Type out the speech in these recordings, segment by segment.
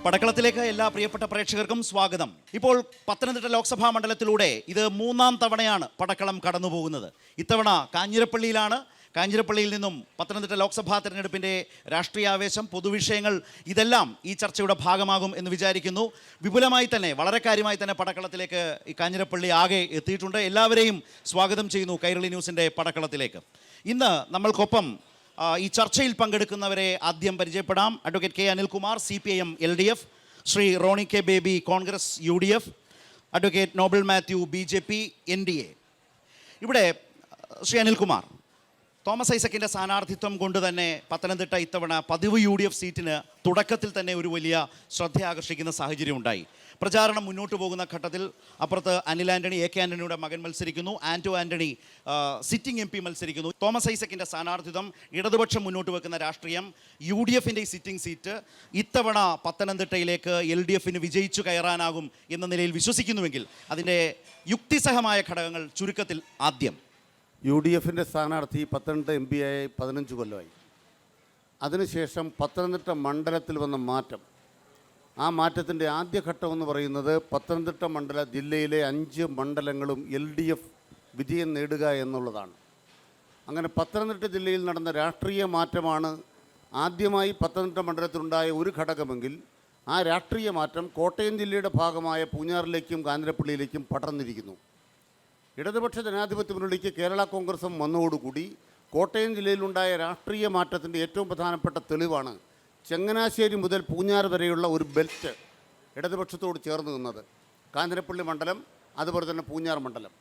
പടക്കളത്തിലേക്ക് എല്ലാ പ്രിയപ്പെട്ട പ്രേക്ഷകർക്കും സ്വാഗതം. ഇപ്പോൾ പത്തനംതിട്ട ലോക്സഭാ മണ്ഡലത്തിലൂടെ ഇത് മൂന്നാം തവണയാണ് പടക്കളം കടന്നു പോകുന്നത്. ഇത്തവണ കാഞ്ഞിരപ്പള്ളിയിലാണ്. കാഞ്ഞിരപ്പള്ളിയിൽ നിന്നും പത്തനംതിട്ട ലോക്സഭാ തെരഞ്ഞെടുപ്പിൻ്റെ രാഷ്ട്രീയാവേശം, പൊതുവിഷയങ്ങൾ ഇതെല്ലാം ഈ ചർച്ചയുടെ ഭാഗമാകും എന്ന് വിചാരിക്കുന്നു. വിപുലമായി തന്നെ, വളരെ കാര്യമായി തന്നെ പടക്കളത്തിലേക്ക് ഈ കാഞ്ഞിരപ്പള്ളി ആകെ എത്തിയിട്ടുണ്ട്. എല്ലാവരെയും സ്വാഗതം ചെയ്യുന്നു കൈരളി ന്യൂസിൻ്റെ പടക്കളത്തിലേക്ക്. ഇന്ന് നമ്മൾക്കൊപ്പം ഈ ചർച്ചയിൽ പങ്കെടുക്കുന്നവരെ ആദ്യം പരിചയപ്പെടാം. Advocate K Anilkumar, CPIM LDF, Shri Roni K Baby, Congress UDF, advocate Nobel Mathew, BJP NDA. ഇവിടെ ശ്രീ അനിൽകുമാർ, തോമസ് ഐസക്കിൻ്റെ സ്ഥാനാർത്ഥിത്വം കൊണ്ട് തന്നെ പത്തനംതിട്ട ഇത്തവണ പതിവ് UDF സീറ്റിന് തുടക്കത്തിൽ തന്നെ ഒരു വലിയ ശ്രദ്ധ ആകർഷിക്കുന്ന സാഹചര്യം ഉണ്ടായി. പ്രചാരണം മുന്നോട്ട് പോകുന്ന ഘട്ടത്തിൽ അപ്പുറത്ത് അനിൽ ആൻ്റണി, AK ആൻ്റണിയുടെ മകൻ മത്സരിക്കുന്നു, ആൻ്റോ ആൻ്റണി സിറ്റിംഗ് MP മത്സരിക്കുന്നു. തോമസ് ഐസക്കിൻ്റെ സ്ഥാനാർത്ഥിത്വം, ഇടതുപക്ഷം മുന്നോട്ട് വെക്കുന്ന രാഷ്ട്രീയം, UDFൻ്റെ ഈ സിറ്റിംഗ് സീറ്റ് ഇത്തവണ പത്തനംതിട്ടയിലേക്ക് LDFന് വിജയിച്ചു കയറാനാകും എന്ന നിലയിൽ വിശ്വസിക്കുന്നുവെങ്കിൽ അതിൻ്റെ യുക്തിസഹമായ ഘടകങ്ങൾ ചുരുക്കത്തിൽ ആദ്യം. UDFൻ്റെ സ്ഥാനാർത്ഥി പത്തനംതിട്ട MP ആയി 15 കൊല്ലമായി. അതിനുശേഷം പത്തനംതിട്ട മണ്ഡലത്തിൽ വന്ന മാറ്റം, ആ മാറ്റത്തിൻ്റെ ആദ്യഘട്ടമെന്ന് പറയുന്നത് പത്തനംതിട്ട ജില്ലയിലെ 5 മണ്ഡലങ്ങളും LDF വിജയം നേടുക എന്നുള്ളതാണ്. അങ്ങനെ പത്തനംതിട്ട ജില്ലയിൽ നടന്ന രാഷ്ട്രീയ മാറ്റമാണ് ആദ്യമായി പത്തനംതിട്ട മണ്ഡലത്തിലുണ്ടായ ഒരു ഘടകമെങ്കിൽ, ആ രാഷ്ട്രീയ മാറ്റം കോട്ടയം ജില്ലയുടെ ഭാഗമായ പൂഞ്ഞാറിലേക്കും കാഞ്ഞിരപ്പള്ളിയിലേക്കും പടർന്നിരിക്കുന്നു. ഇടതുപക്ഷ ജനാധിപത്യ മുന്നണിക്ക് കേരള കോൺഗ്രസും വന്നതോടുകൂടി കോട്ടയം ജില്ലയിലുണ്ടായ രാഷ്ട്രീയ മാറ്റത്തിൻ്റെ ഏറ്റവും പ്രധാനപ്പെട്ട തെളിവാണ് ചങ്ങനാശ്ശേരി മുതൽ പൂഞ്ഞാർ വരെയുള്ള ഒരു ബെൽറ്റ് ഇടതുപക്ഷത്തോട് ചേർന്ന് നിന്നത്. കാഞ്ഞിരപ്പള്ളി മണ്ഡലം, അതുപോലെ തന്നെ പൂഞ്ഞാർ മണ്ഡലം.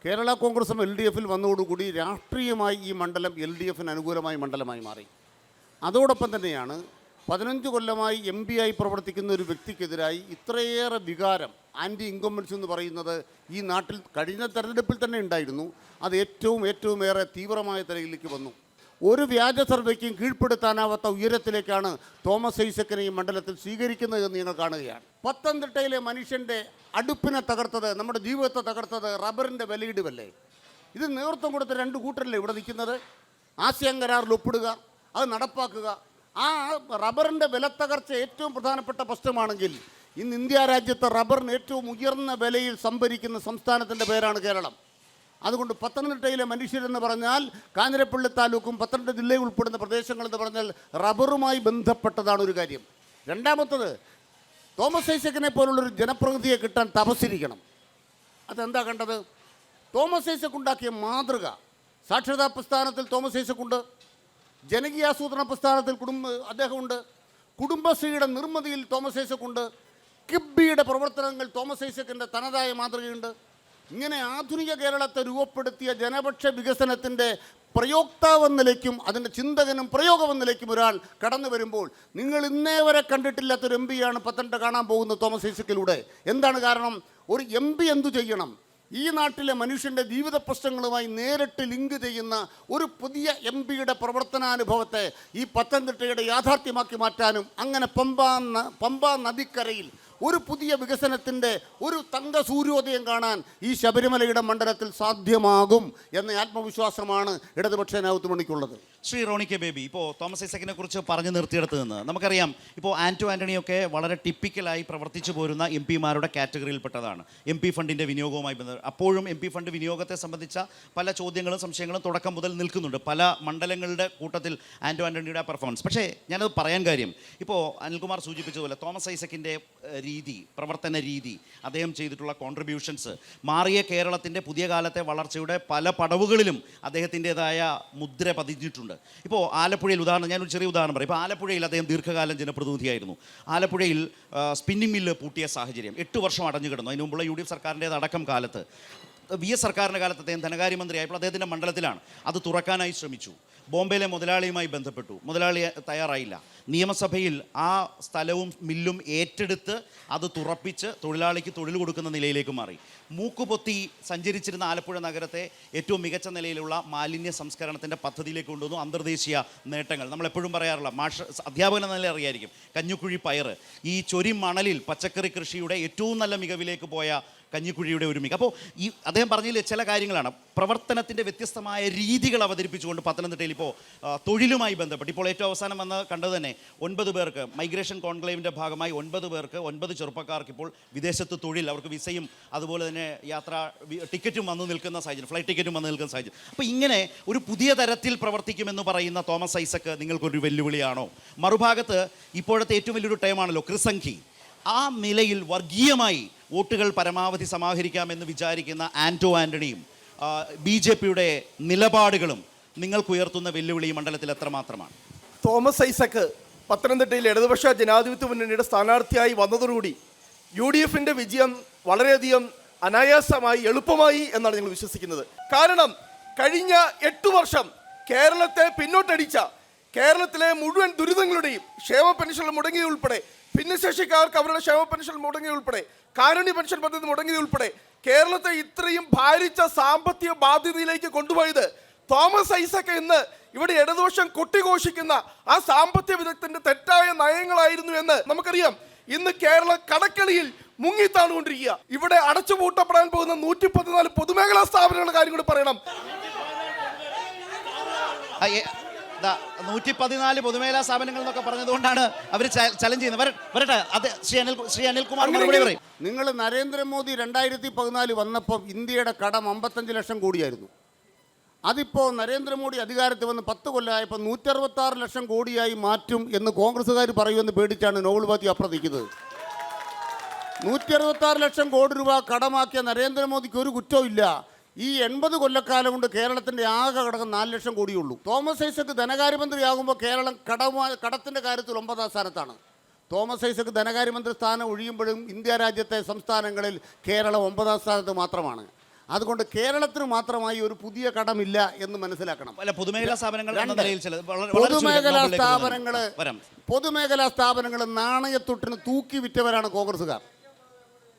കേരള കോൺഗ്രസും LDFൽ വന്നതോടുകൂടി രാഷ്ട്രീയമായി ഈ മണ്ഡലം LDFന് അനുകൂലമായ മണ്ഡലമായി മാറി. അതോടൊപ്പം തന്നെയാണ് 15 കൊല്ലമായി MP ആയി പ്രവർത്തിക്കുന്ന ഒരു വ്യക്തിക്കെതിരായി ഇത്രയേറെ വികാരം, ആൻറ്റി ഇൻകംബൻസി എന്ന് പറയുന്നത് ഈ നാട്ടിൽ കഴിഞ്ഞ തെരഞ്ഞെടുപ്പിൽ തന്നെ ഉണ്ടായിരുന്നു. അത് ഏറ്റവും ഏറെ തീവ്രമായ തലയിലേക്ക് വന്നു. ഒരു വ്യാജ സർവേക്കും കീഴ്പ്പെടുത്താനാവാത്ത ഉയരത്തിലേക്കാണ് തോമസ് ഐസക്കിനെ ഈ മണ്ഡലത്തിൽ സ്വീകരിക്കുന്നതെന്ന് നിങ്ങൾ കാണുകയാണ്. പത്തനംതിട്ടയിലെ മനുഷ്യൻ്റെ അടുപ്പിനെ തകർത്തത്, നമ്മുടെ ജീവിതത്തെ തകർത്തത് റബ്ബറിൻ്റെ വിലയിടുവല്ലേ? ഇത് നേതൃത്വം കൊടുത്ത 2 കൂട്ടരല്ലേ ഇവിടെ നിൽക്കുന്നത്? ആസിയാൻ കരാറിൽ ഒപ്പിടുക, അത് നടപ്പാക്കുക. ആ റബ്ബറിൻ്റെ വില തകർച്ച ഏറ്റവും പ്രധാനപ്പെട്ട പ്രശ്നമാണെങ്കിൽ ഇന്ന് ഇന്ത്യ രാജ്യത്തെ റബ്ബറിന് ഏറ്റവും ഉയർന്ന വിലയിൽ സംഭരിക്കുന്ന സംസ്ഥാനത്തിൻ്റെ പേരാണ് കേരളം. അതുകൊണ്ട് പത്തനംതിട്ടയിലെ മനുഷ്യരെന്ന് പറഞ്ഞാൽ കാഞ്ഞിരപ്പള്ളി താലൂക്കും പത്തനംതിട്ട ജില്ലയിൽ ഉൾപ്പെടുന്ന പ്രദേശങ്ങളെന്ന് പറഞ്ഞാൽ റബ്ബറുമായി ബന്ധപ്പെട്ടതാണ് ഒരു കാര്യം. രണ്ടാമത്തത്, തോമസ് ഐസക്കിനെ പോലുള്ളൊരു ജനപ്രതിനിധിയെ കിട്ടാൻ തപസ്സിരിക്കണം. അതെന്താ കണ്ടത്? തോമസ് ഐസക്ക് ഉണ്ടാക്കിയ മാതൃക, സാക്ഷരതാ പ്രസ്ഥാനത്തിൽ തോമസ് ഐസക്കുണ്ട്, ജനകീയാസൂത്രണ പ്രസ്ഥാനത്തിൽ അദ്ദേഹമുണ്ട്, കുടുംബശ്രീയുടെ നിർമ്മിതിയിൽ തോമസ് ഐസക്കുണ്ട്, കിബിയുടെ പ്രവർത്തനങ്ങൾ തോമസ് ഐസക്കിൻ്റെ തനതായ മാതൃകയുണ്ട്. ഇങ്ങനെ ആധുനിക കേരളത്തെ രൂപപ്പെടുത്തിയ ജനപക്ഷ വികസനത്തിൻ്റെ പ്രയോക്താവെന്ന നിലയ്ക്കും അതിൻ്റെ ചിന്തകനും പ്രയോഗമെന്ന നിലയ്ക്കും ഒരാൾ കടന്നു വരുമ്പോൾ നിങ്ങൾ ഇന്നേ വരെ കണ്ടിട്ടില്ലാത്തൊരു MP യാണ് പത്തനംതിട്ട കാണാൻ പോകുന്നത് തോമസ് ഐസക്കിലൂടെ. എന്താണ് കാരണം? ഒരു MP എന്തു ചെയ്യണം? ഈ നാട്ടിലെ മനുഷ്യൻ്റെ ജീവിത പ്രശ്നങ്ങളുമായി നേരിട്ട് ലിങ്ക് ചെയ്യുന്ന ഒരു പുതിയ MPയുടെ പ്രവർത്തനാനുഭവത്തെ ഈ പത്തനംതിട്ടയുടെ യാഥാർത്ഥ്യമാക്കി മാറ്റാനും അങ്ങനെ പമ്പാ നദിക്കരയിൽ ഒരു പുതിയ വികസനത്തിൻ്റെ ഒരു തങ്ക സൂര്യോദയം കാണാൻ ഈ ശബരിമലയുടെ മണ്ഡലത്തിൽ സാധ്യമാകും എന്ന ആത്മവിശ്വാസമാണ് ഇടതുപക്ഷ ജനാധിപത്യമുന്നണിക്കുള്ളത്. ശ്രീ റോണി കെ ബേബി, ഇപ്പോൾ തോമസ് ഐസക്കിനെ കുറിച്ച് പറഞ്ഞു നിർത്തിയെടുത്ത് നിന്ന് നമുക്കറിയാം, ഇപ്പോൾ ആൻ്റോ ആൻ്റണിയൊക്കെ വളരെ ടിപ്പിക്കലായി പ്രവർത്തിച്ചു പോരുന്ന MP മാരുടെ കാറ്റഗറിയിൽപ്പെട്ടതാണ്. MP ഫണ്ടിൻ്റെ വിനിയോഗവുമായി ബന്ധപ്പെട്ട് അപ്പോഴും MP ഫണ്ട് വിനിയോഗത്തെ സംബന്ധിച്ച പല ചോദ്യങ്ങളും സംശയങ്ങളും തുടക്കം മുതൽ നിൽക്കുന്നുണ്ട്, പല മണ്ഡലങ്ങളുടെ കൂട്ടത്തിൽ ആൻ്റോ ആൻ്റണിയുടെ പെർഫോമൻസ്. പക്ഷേ ഞാനത് പറയാൻ കാര്യം, ഇപ്പോൾ അനിൽകുമാർ സൂചിപ്പിച്ചതുപോലെ തോമസ് ഐസക്കിൻ്റെ പ്രവർത്തന രീതി, അദ്ദേഹം ചെയ്തിട്ടുള്ള കോൺട്രിബ്യൂഷൻസ്, മാറിയ കേരളത്തിൻ്റെ പുതിയ കാലത്തെ വളർച്ചയുടെ പല പടവുകളിലും അദ്ദേഹത്തിൻ്റെതായ മുദ്ര പതിഞ്ഞിട്ടുണ്ട്. ഇപ്പോൾ ആലപ്പുഴയിൽ ഞാനൊരു ചെറിയ ഉദാഹരണം പറയും. ഇപ്പോൾ ആലപ്പുഴയിൽ അദ്ദേഹം ദീർഘകാലം ജനപ്രതിനിധിയായിരുന്നു. ആലപ്പുഴയിൽ സ്പിന്നിംഗ് മില്ല് പൂട്ടിയ സാഹചര്യം, 8 വർഷം അടഞ്ഞു കിടന്നു. അതിന് മുമ്പുള്ള UDF സർക്കാരിൻ്റെതടക്കം കാലത്ത്, VS സർക്കാരിൻ്റെ കാലത്ത് അദ്ദേഹം ധനകാര്യമന്ത്രിയായപ്പോൾ അദ്ദേഹത്തിൻ്റെ മണ്ഡലത്തിലാണ്. അത് തുറക്കാനായി ശ്രമിച്ചു. ബോംബെയിലെ മുതലാളിയുമായി ബന്ധപ്പെട്ടു, മുതലാളി തയ്യാറായില്ല. നിയമസഭയിൽ ആ സ്ഥലവും മില്ലും ഏറ്റെടുത്ത് അത് തുറപ്പിച്ച് തൊഴിലാളിക്ക് തൊഴിൽ കൊടുക്കുന്ന നിലയിലേക്ക് മാറി. മൂക്കുപൊത്തി സഞ്ചരിച്ചിരുന്ന ആലപ്പുഴ നഗരത്തെ ഏറ്റവും മികച്ച നിലയിലുള്ള മാലിന്യ സംസ്കരണത്തിൻ്റെ പദ്ധതിയിലേക്ക് കൊണ്ടുവന്നു. അന്തർദേശീയ നേട്ടങ്ങൾ നമ്മളെപ്പോഴും പറയാറുള്ള അധ്യാപകൻ എന്ന നിലയിൽ അറിയായിരിക്കും, കഞ്ഞുക്കുഴി പയർ, ഈ ചൊരി മണലിൽ പച്ചക്കറി കൃഷിയുടെ ഏറ്റവും നല്ല മികവിലേക്ക് പോയ കഞ്ഞിക്കുഴിയുടെ ഒരു മിക. അപ്പോൾ ഈ അദ്ദേഹം പറഞ്ഞതിൽ ചില കാര്യങ്ങളാണ് പ്രവർത്തനത്തിൻ്റെ വ്യത്യസ്തമായ രീതികൾ അവതരിപ്പിച്ചുകൊണ്ട് പത്തനംതിട്ടയിൽ ഇപ്പോൾ തൊഴിലുമായി ബന്ധപ്പെട്ട് ഇപ്പോൾ ഏറ്റവും അവസാനം വന്ന് കണ്ടത് തന്നെ 9 പേർക്ക് മൈഗ്രേഷൻ കോൺക്ലേവിൻ്റെ ഭാഗമായി 9 പേർക്ക് 9 ചെറുപ്പക്കാർക്ക് ഇപ്പോൾ വിദേശത്ത് തൊഴിൽ, അവർക്ക് വിസയും അതുപോലെ തന്നെ യാത്രാ ടിക്കറ്റും വന്നു നിൽക്കുന്ന സാഹചര്യം, ഫ്ലൈറ്റ് ടിക്കറ്റും വന്നു നിൽക്കുന്ന സാഹചര്യം. അപ്പോൾ ഇങ്ങനെ ഒരു പുതിയ തരത്തിൽ പ്രവർത്തിക്കുമെന്ന് പറയുന്ന തോമസ് ഐസക്ക് നിങ്ങൾക്കൊരു വെല്ലുവിളിയാണോ? മറുഭാഗത്ത് ഇപ്പോഴത്തെ ഏറ്റവും വലിയൊരു ടൈമാണല്ലോ ക്രിസംഖി. ആ നിലയിൽ വർഗീയമായി വോട്ടുകൾ പരമാവധി സമാഹരിക്കാമെന്ന് വിചാരിക്കുന്ന ആന്റോ ആന്റണിയും BJPയുടെ നിലപാടുകളും നിങ്ങൾക്കുയർത്തുന്ന വെല്ലുവിളി ഈ മണ്ഡലത്തിൽ എത്രമാത്രമാണ്? തോമസ് ഐസക്ക് പത്തനംതിട്ടയിൽ ഇടതുപക്ഷ ജനാധിപത്യ മുന്നണിയുടെ സ്ഥാനാർത്ഥിയായി വന്നതോടുകൂടി UDFന്റെ വിജയം വളരെയധികം അനായാസമായി എളുപ്പമായി എന്നാണ് ഞങ്ങൾ വിശ്വസിക്കുന്നത്. കാരണം കഴിഞ്ഞ 8 വർഷം കേരളത്തെ പിന്നോട്ടടിച്ച കേരളത്തിലെ മുഴുവൻ ദുരിതങ്ങളുടെയും ക്ഷേമ പെൻഷൻ മുടങ്ങിയുൾപ്പെടെ, ഭിന്നശേഷിക്കാർക്ക് അവരുടെ ക്ഷേമ പെൻഷൻ മുടങ്ങിയുൾപ്പെടെ, കാരുണ്യ പെൻഷൻ പദ്ധതി മുടങ്ങിയുൾപ്പെടെ കേരളത്തെ ഇത്രയും ഭാരിച്ച സാമ്പത്തിക ബാധ്യതയിലേക്ക് കൊണ്ടുപോയത് തോമസ് ഐസക്ക് ഇന്ന് ഇവിടെ ഇടതുപക്ഷം കൊട്ടിഘോഷിക്കുന്ന ആ സാമ്പത്തിക വിദഗ്ധന്റെ തെറ്റായ നയങ്ങളായിരുന്നു എന്ന് നമുക്കറിയാം. ഇന്ന് കേരളം കടക്കളിയിൽ മുങ്ങിത്താണുകൊണ്ടിരിക്കുക. ഇവിടെ അടച്ചുപൂട്ടപ്പെടാൻ പോകുന്ന 114 പൊതുമേഖലാ സ്ഥാപനങ്ങളുടെ കാര്യം കൂടി പറയണം. 114 പൊതുമേഖലാ സ്ഥാപനങ്ങൾ എന്നൊക്കെ പറഞ്ഞതുകൊണ്ടാണ് അവർ ചലഞ്ച് ചെയ്യുന്നത്. വരട്ടെ, അത് ശ്രീ അനിൽകുമാർ മറുപടി പറയും. നിങ്ങൾ നരേന്ദ്രമോദി 2014 വന്നപ്പം ഇന്ത്യയുടെ കടം 55 ലക്ഷം കോടിയായിരുന്നു. അതിപ്പോൾ നരേന്ദ്രമോദി അധികാരത്തിൽ വന്ന് 10 കൊല്ലമായപ്പോൾ 166 ലക്ഷം കോടിയായി മാറ്റും എന്ന് കോൺഗ്രസ്സുകാർ പറയുമെന്ന് പേടിച്ചാണ് നോബൽ പാർട്ടി അപ്രതിക്കുന്നത്. 166 ലക്ഷം കോടി രൂപ കടമാക്കിയ നരേന്ദ്രമോദിക്ക് ഒരു കുറ്റവും ഇല്ല. ഈ 80 കൊല്ലക്കാലം കൊണ്ട് കേരളത്തിൻ്റെ ആകെ കടം 4 ലക്ഷം കോടിയുള്ളൂ. തോമസ് ഐസക്ക് ധനകാര്യമന്ത്രിയാകുമ്പോൾ കേരളം കടത്തിൻ്റെ കാര്യത്തിൽ 9ാം സ്ഥാനത്താണ്. തോമസ് ഐസക്ക് ധനകാര്യമന്ത്രി സ്ഥാനം ഒഴിയുമ്പോഴും ഇന്ത്യ രാജ്യത്തെ സംസ്ഥാനങ്ങളിൽ കേരളം 9ാം സ്ഥാനത്ത് മാത്രമാണ്. അതുകൊണ്ട് കേരളത്തിന് മാത്രമായി ഒരു പുതിയ കടമില്ല എന്ന് മനസ്സിലാക്കണം. പൊതുമേഖലാ സ്ഥാപനങ്ങൾ നാണയത്തൊട്ടിന് തൂക്കി വിറ്റവരാണ് കോൺഗ്രസ്സുകാർ.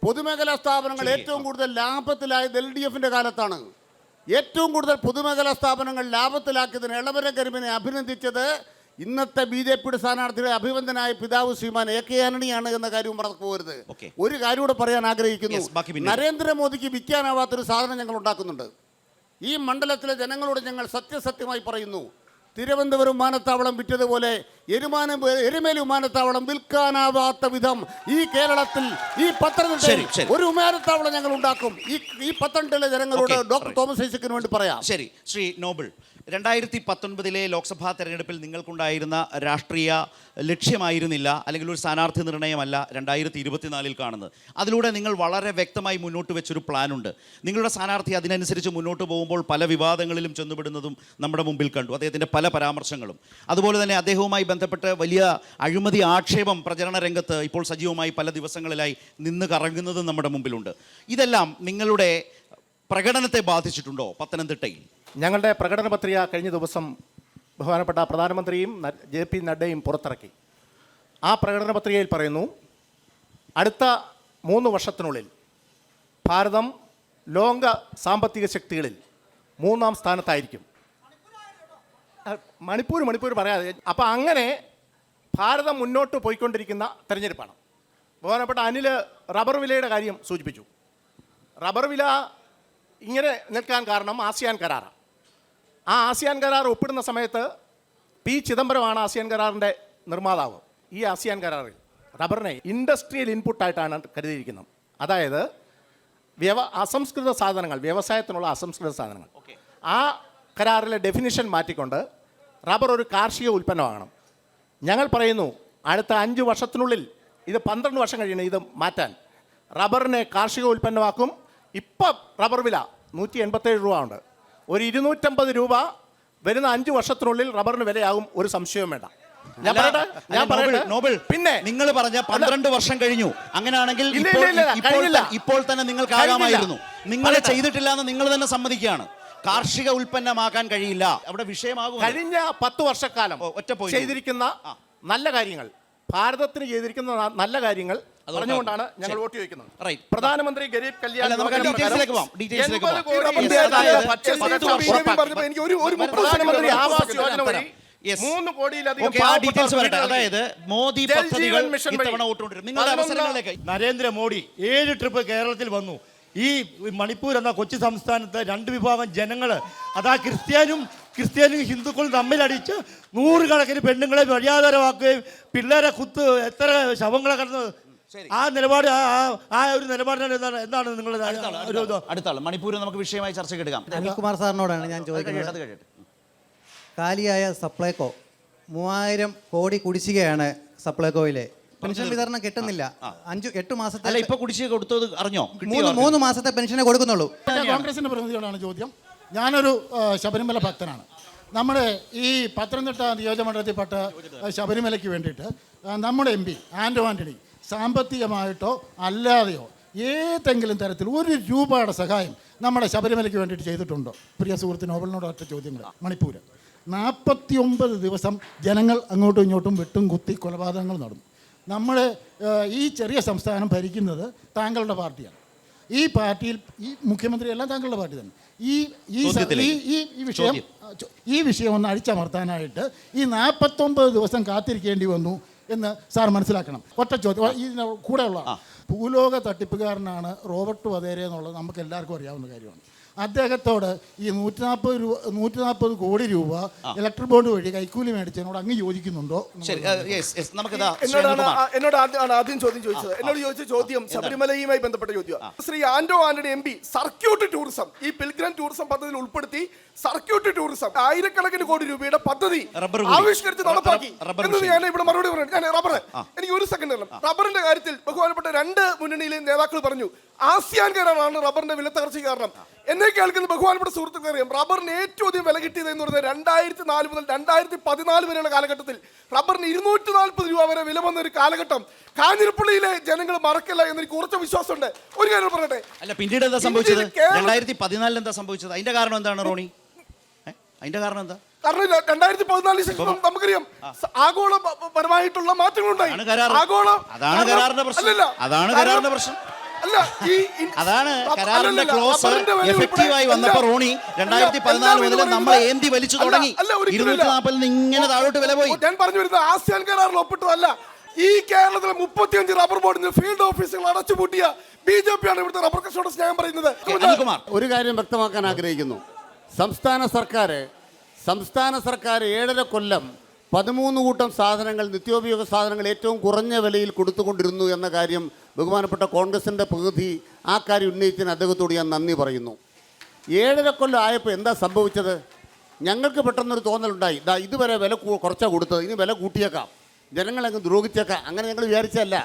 പൊതുമേഖലാ സ്ഥാപനങ്ങൾ ഏറ്റവും കൂടുതൽ ലാഭത്തിലായത് LDFന്റെ കാലത്താണ്. ഏറ്റവും കൂടുതൽ പൊതുമേഖലാ സ്ഥാപനങ്ങൾ ലാഭത്തിലാക്കിയതിന് എളവര കരിമിനെ അഭിനന്ദിച്ചത് ഇന്നത്തെ BJPയുടെ സ്ഥാനാർത്ഥിയുടെ അഭിനന്ദനായ പിതാവ് ശ്രീമാൻ AK ആന്റണിയാണ് എന്ന കാര്യവും മറന്നു പോകരുത്. ഒരു കാര്യം കൂടെ പറയാൻ ആഗ്രഹിക്കുന്നു. നരേന്ദ്രമോദിക്ക് വിൽക്കാനാവാത്തൊരു സാധനം ഞങ്ങൾ ഉണ്ടാക്കുന്നുണ്ട്. ഈ മണ്ഡലത്തിലെ ജനങ്ങളോട് ഞങ്ങൾ സത്യസത്യമായി പറയുന്നു, തിരുവനന്തപുരം വിമാനത്താവളം വിറ്റതുപോലെ എരുമേലി വിമാനത്താവളം വിൽക്കാനാവാത്ത വിധം ഈ കേരളത്തിൽ ഈ പത്തനംതിട്ടയിൽ ഒരു വിമാനത്താവളം ഞങ്ങൾ ഉണ്ടാക്കും. ഈ പത്തനംതിട്ടയിലെ ജനങ്ങളോട് ഡോക്ടർ തോമസ് ഐസക്കിന് വേണ്ടി പറയാം. ശരി, ശ്രീ നോബിൾ, 2019 ലോക്സഭാ തെരഞ്ഞെടുപ്പിൽ നിങ്ങൾക്കുണ്ടായിരുന്ന രാഷ്ട്രീയ ലക്ഷ്യമായിരുന്നില്ല, അല്ലെങ്കിൽ ഒരു സ്ഥാനാർത്ഥി നിർണയമല്ല 2024 കാണുന്നത്. അതിലൂടെ നിങ്ങൾ വളരെ വ്യക്തമായി മുന്നോട്ട് വെച്ചൊരു പ്ലാനുണ്ട്. നിങ്ങളുടെ സ്ഥാനാർത്ഥി അതിനനുസരിച്ച് മുന്നോട്ട് പോകുമ്പോൾ പല വിവാദങ്ങളിലും ചെന്നുപെടുന്നതും നമ്മുടെ മുമ്പിൽ കണ്ടു, അദ്ദേഹത്തിൻ്റെ പല പരാമർശങ്ങളും. അതുപോലെ തന്നെ അദ്ദേഹവുമായി ബന്ധപ്പെട്ട് വലിയ അഴിമതി ആക്ഷേപം പ്രചരണ രംഗത്ത് ഇപ്പോൾ സജീവമായി പല ദിവസങ്ങളിലായി നിന്ന് കറങ്ങുന്നതും നമ്മുടെ മുമ്പിലുണ്ട്. ഇതെല്ലാം നിങ്ങളുടെ പ്രകടനത്തെ ബാധിച്ചിട്ടുണ്ടോ പത്തനംതിട്ടയിൽ? ഞങ്ങളുടെ പ്രകടന പത്രിക കഴിഞ്ഞ ദിവസം ബഹുമാനപ്പെട്ട പ്രധാനമന്ത്രിയും JP നഡ്ഡയും പുറത്തിറക്കി. ആ പ്രകടന പത്രികയിൽ പറയുന്നു, അടുത്ത 3 വർഷത്തിനുള്ളിൽ ഭാരതം ലോക സാമ്പത്തിക ശക്തികളിൽ 3ാം സ്ഥാനത്തായിരിക്കും. മണിപ്പൂർ പറയാതെ. അപ്പം അങ്ങനെ ഭാരതം മുന്നോട്ട് പോയിക്കൊണ്ടിരിക്കുന്ന തെരഞ്ഞെടുപ്പാണ്. ബഹുമാനപ്പെട്ട അനിൽ റബ്ബർ വിലയുടെ കാര്യം സൂചിപ്പിച്ചു. റബ്ബർ വില ഇങ്ങനെ നിൽക്കാൻ കാരണം ആസിയാൻ കരാറാണ്. ആ ആസിയാൻ കരാർ ഒപ്പിടുന്ന സമയത്ത് P. ചിദംബരമാണ് ആസിയാൻ കരാറിൻ്റെ നിർമ്മാതാവ്. ഈ ആസിയാൻ കരാറിൽ റബ്ബറിനെ ഇൻഡസ്ട്രിയൽ ഇൻപുട്ടായിട്ടാണ് കരുതിയിരിക്കുന്നത്. അതായത് അസംസ്കൃത സാധനങ്ങൾ, വ്യവസായത്തിനുള്ള അസംസ്കൃത സാധനങ്ങൾ. ആ കരാറിലെ ഡെഫിനിഷൻ മാറ്റിക്കൊണ്ട് റബ്ബർ ഒരു കാർഷിക ഉൽപ്പന്നമാകണം. ഞങ്ങൾ പറയുന്നു, അടുത്ത 5 വർഷത്തിനുള്ളിൽ, ഇത് 12 വർഷം കഴിയണം ഇത് മാറ്റാൻ, റബ്ബറിനെ കാർഷിക ഉൽപ്പന്നമാക്കും. ഇപ്പം റബ്ബർ വില 187 രൂപ ഉണ്ട്. ഒരു 250 രൂപ വരുന്ന 5 വർഷത്തിനുള്ളിൽ റബ്ബറിന് വിലയാകും, ഒരു സംശയവും വേണ്ട. പിന്നെ നിങ്ങൾ പറഞ്ഞ 12 വർഷം കഴിഞ്ഞു. അങ്ങനെയാണെങ്കിൽ ഇപ്പോൾ തന്നെ നിങ്ങൾക്ക് ആകാമായിരുന്നു. നിങ്ങൾ ചെയ്തിട്ടില്ല എന്ന് നിങ്ങൾ തന്നെ സമ്മതിക്കുകയാണ്. കാർഷിക ഉൽപ്പന്നമാക്കാൻ കഴിയില്ല, അവിടെ വിഷയമാകും. കഴിഞ്ഞ 10 വർഷക്കാലം ചെയ്തിരിക്കുന്ന നല്ല കാര്യങ്ങൾ, ഭാരതത്തിന് ചെയ്തിരിക്കുന്ന നല്ല കാര്യങ്ങൾ പറഞ്ഞുകൊണ്ടാണ് ഞങ്ങൾ വോട്ട് ചോദിക്കുന്നത്. പ്രധാനമന്ത്രി ഗരീബ് കല്യാൺ പ്രധാനമന്ത്രി ആവാസ് യോജന വഴി 3 കോടിയിലധികം, അതായത് മോദി പദ്ധതികൾ ഇത്തവണ വോട്ടുകൊണ്ടിരുന്നു. നിങ്ങളുടെ അവസരങ്ങളിലേക്ക് നരേന്ദ്രമോദി 7 ട്രിപ്പ് കേരളത്തിൽ വന്നു. ഈ മണിപ്പൂർ എന്ന കൊച്ചു സംസ്ഥാനത്ത് രണ്ട് വിഭാഗം ജനങ്ങൾ, അതാ ക്രിസ്ത്യാനിയും ഹിന്ദുക്കളും തമ്മിലടിച്ച് നൂറുകണക്കിന് പെണ്ണുങ്ങളെ മര്യാദരമാക്കുകയും പിള്ളേരെ എത്ര ശവങ്ങളെ കടന്ന് ആ നിലപാട് ആ ഒരു നിലപാടിനാണ് എന്താണ് നിങ്ങളുടെ അടുത്ത ആൾ മണിപ്പൂർ നമുക്ക് വിഷയമായി ചർച്ചയ്ക്ക് എടുക്കാം. അനിൽകുമാർ സാറിനോടാണ് ഞാൻ ചോദിക്കുന്നത്. കാലിയായ സപ്ലൈകോ 3000 കോടി കുടിശ്ശികയാണ് സപ്ലൈകോയിലെ. പെൻഷൻ വിതരണം കിട്ടുന്നില്ല. 5-8 മാസത്തെ അല്ല, ഇപ്പൊ കുടിശ്ശിക കൊടുത്തത് അറിഞ്ഞോ? 3 മാസത്തെ പെൻഷനെ കൊടുക്കുന്നുള്ളൂ. കോൺഗ്രസിന്റെ പ്രതിനിധിയോടാണ് ചോദ്യം. ഞാനൊരു ശബരിമല ഭക്തനാണ്. നമ്മുടെ ഈ പത്തനംതിട്ട നിയോജകമണ്ഡലത്തിൽപ്പെട്ട ശബരിമലയ്ക്ക് വേണ്ടിയിട്ട് നമ്മുടെ MP ആൻ്റോ ആൻ്റണി സാമ്പത്തികമായിട്ടോ അല്ലാതെയോ ഏതെങ്കിലും തരത്തിൽ 1 രൂപയുടെ സഹായം നമ്മുടെ ശബരിമലയ്ക്ക് വേണ്ടിയിട്ട് ചെയ്തിട്ടുണ്ടോ? പ്രിയ സുഹൃത്ത് നോബലിനോട് ഒറ്റ ചോദ്യങ്ങൾ. മണിപ്പൂർ 49 ദിവസം ജനങ്ങൾ അങ്ങോട്ടും ഇങ്ങോട്ടും വെട്ടും കുത്തി കൊലപാതകങ്ങൾ നടന്നു. നമ്മൾ ഈ ചെറിയ സംസ്ഥാനം ഭരിക്കുന്നത് താങ്കളുടെ പാർട്ടിയാണ്. ഈ പാർട്ടിയിൽ ഈ മുഖ്യമന്ത്രി എല്ലാം താങ്കളുടെ പാർട്ടി തന്നെ. ഈ വിഷയം ഒന്ന് അടിച്ചമർത്താനായിട്ട് ഈ 49 ദിവസം കാത്തിരിക്കേണ്ടി വന്നു എന്ന് സാർ മനസ്സിലാക്കണം. ഒറ്റ ചോദ്യം ഇതിന് കൂടെയുള്ള ഭൂലോക തട്ടിപ്പുകാരനാണ് റോബർട്ട് വധേര എന്നുള്ളത് നമുക്ക് എല്ലാവർക്കും അറിയാവുന്ന കാര്യമാണ്. അദ്ദേഹത്തോട് ഈ 140 കോടി രൂപ ഇലക്ട്രിക് ബോർഡ് വഴി കൈക്കൂലി മേടിച്ചതിനോട് അങ്ങ് യോജിക്കുന്നുണ്ടോ? എന്നോട് ആദ്യം ചോദ്യം ചോദിച്ചത്. എന്നോട് ചോദിച്ച ചോദ്യം ശബരിമലയുമായി ബന്ധപ്പെട്ട ചോദ്യം. Shri Anto Antony MP circuit tourism, ഈ പിൽഗ്രിം ടൂറിസം പദ്ധതിയിൽ ഉൾപ്പെടുത്തി സർക്യൂട്ട് ടൂറിസം 1000 കോടി രൂപയുടെ പദ്ധതി ആവിഷ്കരിച്ച് നടപ്പാക്കി എന്നത് ഞാൻ ഇവിടെ മറുപടി പറഞ്ഞു. ഞാൻ റബ്ബർ, എനിക്ക് 1 സെക്കൻഡ് തരണം. റബ്ബറിന്റെ കാര്യത്തിൽ ബഹുമാനപ്പെട്ട 2 മുന്നണിയിലെയും നേതാക്കൾ പറഞ്ഞു ആസിയാൻ കരാറാണ് റബ്ബറിന്റെ വിലത്തകർച്ച കാരണം. എന്നെ കേൾക്കുന്ന ബഹുമാനപ്പെട്ട സുഹൃത്തുക്കൾ അറിയാം, റബ്ബറിന് ഏറ്റവും അധികം വില കിട്ടിയത് എന്ന് പറയുന്നത് 2004 മുതൽ 2014 വരെയുള്ള കാലഘട്ടത്തിൽ റബ്ബറിന് 240 രൂപ വരെ വില വന്ന ഒരു കാലഘട്ടം കാഞ്ഞിരപ്പള്ളിയിലെ ജനങ്ങൾ മറക്കില്ല എന്ന് എനിക്ക് ഉറച്ച വിശ്വാസമുണ്ട്. ഒരു കാര്യം പറയട്ടെ, അല്ല പിന്നീട് എന്താ സംഭവിച്ചത്? 2014 എന്താ സംഭവിച്ചത്? അതിന്റെ കാരണം എന്താണ് റോണി? അതിന്റെ കാരണം എന്താ? കാരണം 2014 ശേഷം നമുക്കറിയാം ആഗോളപരമായിട്ടുള്ള മാറ്റങ്ങളുണ്ടായി. അതാണ് കരാറിന്റെ പ്രശ്നം. അതാണ് കരാറിന്റെ ക്ലോസ് എഫക്റ്റീവായി വന്നപ്പോ റോണി 2014 മുതൽ നമ്മൾ ഏന്തി വലിച്ചു തുടങ്ങി. 240 ഇങ്ങനെ താഴോട്ട് വില പോയി. ഞാൻ പറഞ്ഞു വരുന്നത് ആസിയാൻ കരാറിൽ ഒപ്പിട്ടതല്ല. ഈ കേരളത്തിലെ 35 റബ്ബർ ബോർഡിന്റെ ഫീൽഡ് ഓഫീസുകൾ അടച്ചുപൂട്ടിയ BJP ആണ് ഇവിടുത്തെ റബ്ബർ കച്ചവടം. ഞാൻ പറയുന്നത് ഒരു കാര്യം വ്യക്തമാക്കാൻ ആഗ്രഹിക്കുന്നു. സംസ്ഥാന സർക്കാർ 7.5 കൊല്ലം 13 കൂട്ടം സാധനങ്ങൾ, നിത്യോപയോഗ സാധനങ്ങൾ ഏറ്റവും കുറഞ്ഞ വിലയിൽ കൊടുത്തുകൊണ്ടിരുന്നു എന്ന കാര്യം ബഹുമാനപ്പെട്ട കോൺഗ്രസിൻ്റെ പ്രതിനിധി ആ കാര്യം ഉന്നയിച്ചതിന് അദ്ദേഹത്തോട് ഞാൻ നന്ദി പറയുന്നു. 7.5 കൊല്ലം ആയപ്പോൾ എന്താ സംഭവിച്ചത്? ഞങ്ങൾക്ക് പെട്ടെന്നൊരു തോന്നലുണ്ടായി, ഇതുവരെ വില കുറച്ചാണ് കൊടുത്തത്, ഇനി വില കൂട്ടിയേക്കാം, ജനങ്ങളങ്ങ് ദ്രോഹിച്ചേക്കാം. അങ്ങനെ ഞങ്ങൾ വിചാരിച്ചല്ല.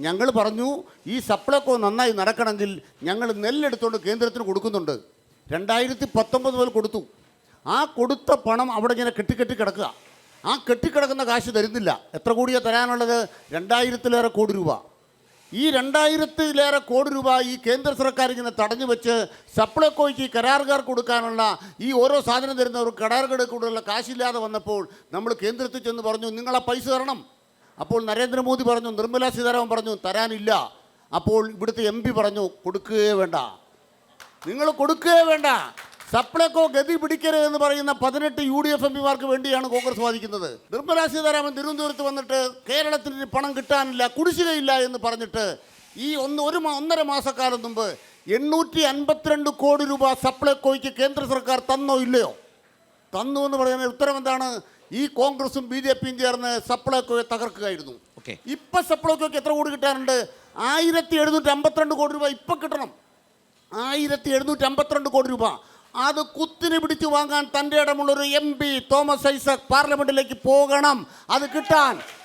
ഞങ്ങൾ പറഞ്ഞു ഈ സപ്ലൈകോ നന്നായി നടക്കണമെങ്കിൽ ഞങ്ങൾ നെല്ലെടുത്തുകൊണ്ട് കേന്ദ്രത്തിന് കൊടുക്കുന്നുണ്ട്. 2019 മുതൽ കൊടുത്തു. ആ കൊടുത്ത പണം അവിടെ ഇങ്ങനെ കെട്ടിക്കെട്ടി കിടക്കുക. ആ കെട്ടിക്കിടക്കുന്ന കാശ് തരുന്നില്ല. എത്ര കോടിയാണ് തരാനുള്ളത്? 2000-ലേറെ കോടി രൂപ. ഈ 2000-ലേറെ കോടി രൂപ ഈ കേന്ദ്ര സർക്കാർ ഇങ്ങനെ തടഞ്ഞു വെച്ച് സപ്ലൈകോയ്ക്ക് കരാറുകാർക്ക് കൊടുക്കാനുള്ള ഈ ഓരോ സാധനം തരുന്നവർ കരാറുകാർക്കുള്ള കാശില്ലാതെ വന്നപ്പോൾ നമ്മൾ കേന്ദ്രത്തിൽ ചെന്ന് പറഞ്ഞു നിങ്ങളാ പൈസ തരണം. അപ്പോൾ നരേന്ദ്രമോദി പറഞ്ഞു, നിർമ്മലാ സീതാരാമൻ പറഞ്ഞു തരാനില്ല. അപ്പോൾ ഇവിടുത്തെ MP പറഞ്ഞു കൊടുക്കുകയേ വേണ്ട, നിങ്ങൾ കൊടുക്കുകയേ വേണ്ട. സപ്ലൈകോ ഗതി പിടിക്കരുത് എന്ന് പറയുന്ന 18 UDF MPമാർക്ക് വേണ്ടിയാണ് കോൺഗ്രസ് വാദിക്കുന്നത്. നിർമ്മലാ സീതാരാമൻ തിരുവനന്തപുരത്ത് വന്നിട്ട് കേരളത്തിന് പണം കിട്ടാനില്ല, കുടിശ്ശികയില്ല എന്ന് പറഞ്ഞിട്ട് ഈ 1.5 മാസക്കാലം മുമ്പ് 852 കോടി രൂപ സപ്ലൈകോയ്ക്ക് കേന്ദ്ര സർക്കാർ തന്നോ ഇല്ലയോ? തന്നു എന്ന് പറയുന്ന ഉത്തരം എന്താണ്? ഈ കോൺഗ്രസും BJPയും ചേർന്ന് സപ്ലൈകോയെ തകർക്കുകയായിരുന്നു. ഇപ്പം സപ്ലൈകോയ്ക്ക് എത്ര കോടി കിട്ടാനുണ്ട്? 1752 കോടി രൂപ ഇപ്പം കിട്ടണം. 1752 കോടി രൂപ. അത് കുത്തിന് പിടിച്ചു വാങ്ങാൻ തൻ്റെ ഇടമുള്ളൊരു MP തോമസ് ഐസക് പാർലമെന്റിലേക്ക് പോകണം. അത്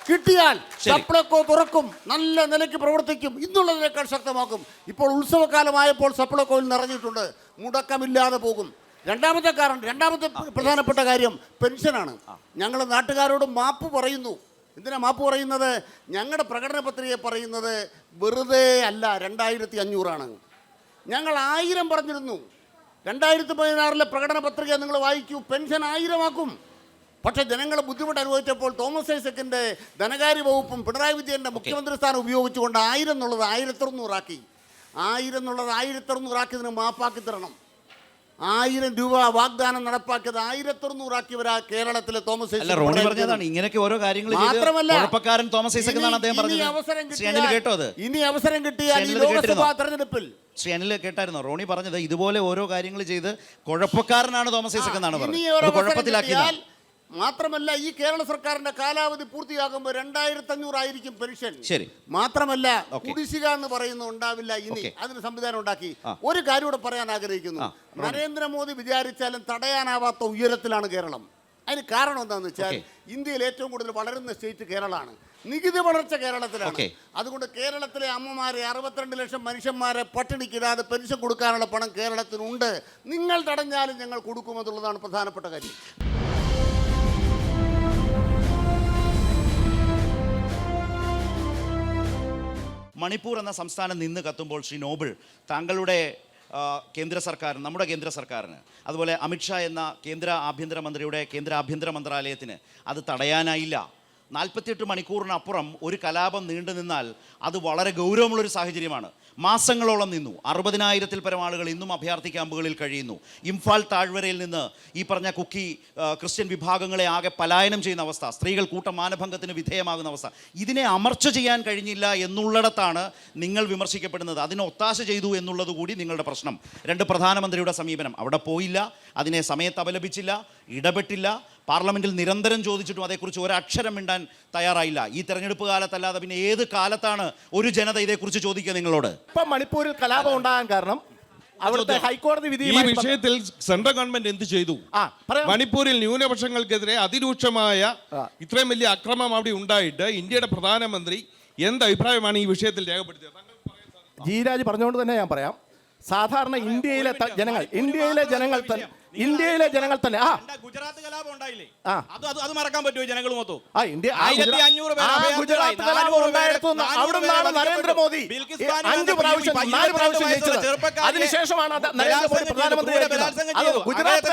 കിട്ടിയാൽ സപ്ലൈകോ തുറക്കും, നല്ല നിലയ്ക്ക് പ്രവർത്തിക്കും, ഇന്നുള്ളതിനേക്കാൾ ശക്തമാക്കും. ഇപ്പോൾ ഉത്സവകാലമായപ്പോൾ സപ്ലൈകോയിൽ നിറഞ്ഞിട്ടുണ്ട്, മുടക്കമില്ലാതെ പോകും. രണ്ടാമത്തെ പ്രധാനപ്പെട്ട കാര്യം പെൻഷനാണ്. ഞങ്ങൾ നാട്ടുകാരോട് മാപ്പ് പറയുന്നു. എന്തിനാ മാപ്പ് പറയുന്നത്? ഞങ്ങളുടെ പ്രകടന പത്രികയെ പറയുന്നത് വെറുതെ അല്ല, 2500 ഞങ്ങൾ 1000 പറഞ്ഞിരുന്നു. 2016 പ്രകടന പത്രിക നിങ്ങൾ വായിക്കൂ, പെൻഷൻ 1000 ആക്കും. പക്ഷേ ജനങ്ങൾ ബുദ്ധിമുട്ട് അനുഭവിച്ചപ്പോൾ തോമസ് ഐസക്കിൻ്റെ ധനകാര്യ വകുപ്പും പിണറായി വിജയൻ്റെ മുഖ്യമന്ത്രി സ്ഥാനം ഉപയോഗിച്ചുകൊണ്ട് 1000 എന്നുള്ളത് 1600 ആക്കി. 1000 എന്നുള്ളത് 1600 ആക്കിയതിന് മാപ്പാക്കി തരണം. 1000 രൂപ വാഗ്ദാനം നടപ്പാക്കിയത് 1900 ആക്കിയവരാ കേരളത്തിലെ തോമസ് അല്ല, റോണി പറഞ്ഞതാണ് ഇങ്ങനെയൊക്കെ ഓരോ കാര്യങ്ങൾ മാത്രമല്ല കുഴപ്പക്കാരൻ തോമസ് ഐസക് എന്നാണ് അദ്ദേഹം പറഞ്ഞത്. ശ്രീ അനിൽ കേട്ടോ അത്? ഇനി അവസരം കിട്ടിയാൽ ഈ ശ്രീ അനിൽ ലോക്സഭാ കേട്ടിരുന്നോ? തെരഞ്ഞെടുപ്പിൽ ശ്രീ അനിൽ കേട്ടായിരുന്നോ റോണി പറഞ്ഞത്? ഇതുപോലെ ഓരോ കാര്യങ്ങൾ ചെയ്ത് കുഴപ്പക്കാരനാണ് തോമസ് ഐസക് എന്നാണ് ഇനി പറഞ്ഞത്. ഒരു അത് അവസരം കുഴപ്പത്തിലാക്കിയതാണ്. കിട്ടിയാൽ മാത്രമല്ല ഈ കേരള സർക്കാരിന്റെ കാലാവധി പൂർത്തിയാകുമ്പോൾ 2500 ആയിരിക്കും പെൻഷൻ. ശരി. മാത്രമല്ല ഓക്കേ. കുടിശ്ശിക എന്ന് പറയുന്നത് ഉണ്ടാവില്ല. ഇനി ഓക്കേ. അതിന് സംവിധാനം ഉണ്ടാക്കി. ആ. ഒരു കാര്യം കൂടെ പറയാൻ ആഗ്രഹിക്കുന്നു. നരേന്ദ്രമോദി വിചാരിച്ചാലും തടയാനാവാത്ത ഉയരത്തിലാണ് കേരളം. അതിന് കാരണം എന്താണെന്ന് വെച്ചാൽ ഇന്ത്യയിൽ ഏറ്റവും കൂടുതൽ വളരുന്ന സ്റ്റേറ്റ് കേരളമാണ്. നികുതി വളർച്ച കേരളത്തിലാണ്. ഓക്കേ. അതുകൊണ്ട് കേരളത്തിലെ അമ്മമാരെ 62 ലക്ഷം മനുഷ്യന്മാരെ പട്ടിണിക്കിടാതെ പെൻഷൻ കൊടുക്കാനുള്ള പണം കേരളത്തിനുണ്ട്. നിങ്ങൾ തടഞ്ഞാലും ഞങ്ങൾ കൊടുക്കുമെന്നുള്ളതാണ് പ്രധാനപ്പെട്ട കാര്യം. മണിപ്പൂർ എന്ന സംസ്ഥാനം നിന്ന് കത്തുമ്പോൾ ശ്രീ നോബിൾ, താങ്കളുടെ കേന്ദ്ര സർക്കാർ, നമ്മുടെ കേന്ദ്ര സർക്കാരിന്, അതുപോലെ അമിത്ഷാ എന്ന കേന്ദ്ര ആഭ്യന്തരമന്ത്രിയുടെ കേന്ദ്ര ആഭ്യന്തര മന്ത്രാലയത്തിന് അത് തടയാനായില്ല. 48 മണിക്കൂറിനപ്പുറം ഒരു കലാപം നീണ്ടു നിന്നാൽ അത് വളരെ ഗൗരവമുള്ളൊരു സാഹചര്യമാണ്. മാസങ്ങളോളം നിന്നു. 60,000-ൽ പരം ആളുകൾ ഇന്നും അഭയാർത്ഥി ക്യാമ്പുകളിൽ കഴിയുന്നു. ഇംഫാൽ താഴ്വരയിൽ നിന്ന് ഈ പറഞ്ഞ കുക്കി ക്രിസ്ത്യൻ വിഭാഗങ്ങളെ ആകെ പലായനം ചെയ്യുന്ന അവസ്ഥ, സ്ത്രീകൾ കൂട്ടം മാനഭംഗത്തിന് വിധേയമാകുന്ന അവസ്ഥ, ഇതിനെ അമർച്ച ചെയ്യാൻ കഴിഞ്ഞില്ല എന്നുള്ളിടത്താണ് നിങ്ങൾ വിമർശിക്കപ്പെടുന്നത്. അതിന് ഒത്താശ ചെയ്തു എന്നുള്ളത് കൂടി നിങ്ങളുടെ പ്രശ്നം. 2 പ്രധാനമന്ത്രിയുടെ സമീപനം അവിടെ പോയില്ല, അതിനെ സമയത്ത് അപലപിച്ചില്ല, ഇടപെട്ടില്ല. പാർലമെന്റിൽ നിരന്തരം ചോദിച്ചിട്ടും അതേക്കുറിച്ച് ഒരക്ഷരം മിണ്ടാൻ തയ്യാറായില്ല. ഈ തെരഞ്ഞെടുപ്പ് കാലത്തല്ലാതെ പിന്നെ ഏത് കാലത്താണ് ഒരു ജനത ഇതേക്കുറിച്ച് ചോദിക്കുക നിങ്ങളോട്? ഇപ്പം മണിപ്പൂരിൽ കലാപം ഉണ്ടാകാൻ കാരണം അവിടുത്തെ ഹൈക്കോടതി വിധി. ഈ വിഷയത്തിൽ സെൻട്രൽ ഗവൺമെന്റ് എന്ത് ചെയ്തു? മണിപ്പൂരിൽ ന്യൂനപക്ഷങ്ങൾക്കെതിരെ അതിരൂക്ഷമായ ഇത്രയും വലിയ അക്രമം അവിടെ ഉണ്ടായിട്ട് ഇന്ത്യയുടെ പ്രധാനമന്ത്രി എന്ത് അഭിപ്രായമാണ് ഈ വിഷയത്തിൽ രേഖപ്പെടുത്തിയത്? ജീരാജ് പറഞ്ഞുകൊണ്ട് തന്നെ ഞാൻ പറയാം. സാധാരണ ഇന്ത്യയിലെ ജനങ്ങൾ തന്നെ ഗുജറാത്ത് കലാപം ഉണ്ടായില്ലേ? ആ. അത് മറക്കാൻ പറ്റുമോ ജനങ്ങൾ മൊത്തം? 1500 പേര് ഗുജറാത്ത് കലാപം ഉണ്ടായിരുന്നു. അവിടെ നിന്നാണ് നരേന്ദ്രമോദി 5 പ്രാവശ്യം 4 പ്രാവശ്യം ജയിച്ചത്. അതിനുശേഷമാണ് നരേന്ദ്രമോദി പ്രധാനമന്ത്രി ഗുജറാത്ത്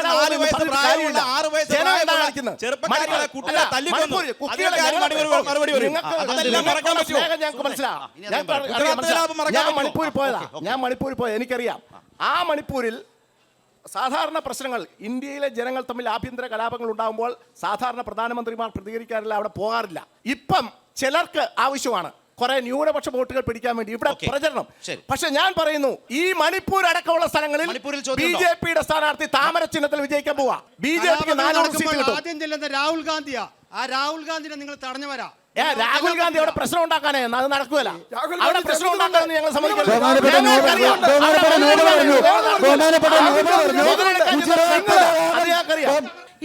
ഞാൻ മണിപ്പൂരിൽ പോയത് എനിക്കറിയാം. ആ മണിപ്പൂരിൽ സാധാരണ പ്രശ്നങ്ങൾ, ഇന്ത്യയിലെ ജനങ്ങൾ തമ്മിൽ ആഭ്യന്തര കലാപങ്ങൾ ഉണ്ടാകുമ്പോൾ സാധാരണ പ്രധാനമന്ത്രിമാർ പ്രതികരിക്കാറില്ല, അവിടെ പോകാറില്ല. ഇപ്പം ചിലർക്ക് ആവശ്യമാണ് കുറെ ന്യൂനപക്ഷ വോട്ടുകൾ പിടിക്കാൻ വേണ്ടി ഇവിടെ പ്രചരണം. പക്ഷെ ഞാൻ പറയുന്നു, ഈ മണിപ്പൂർ അടക്കമുള്ള സ്ഥലങ്ങളിൽ BJP-യുടെ സ്ഥാനാർത്ഥി താമര ചിഹ്നത്തിൽ വിജയിക്കാൻ പോവാ. BJP-ക്ക് 400 സീറ്റ് കിട്ടും. ആദ്യം ചെല്ലുന്ന രാഹുൽ ഗാന്ധിയാ. ആ രാഹുൽ ഗാന്ധിനെ നിങ്ങൾ തടഞ്ഞു വരാ. രാഹുൽ ഗാന്ധി അവിടെ പ്രശ്നം ഉണ്ടാക്കാനേ, അത് നടക്കുകയല്ല. അവിടെ പ്രശ്നം ഉണ്ടാക്കാനെന്ന് ഞങ്ങൾ സമ്മതിക്കില്ല.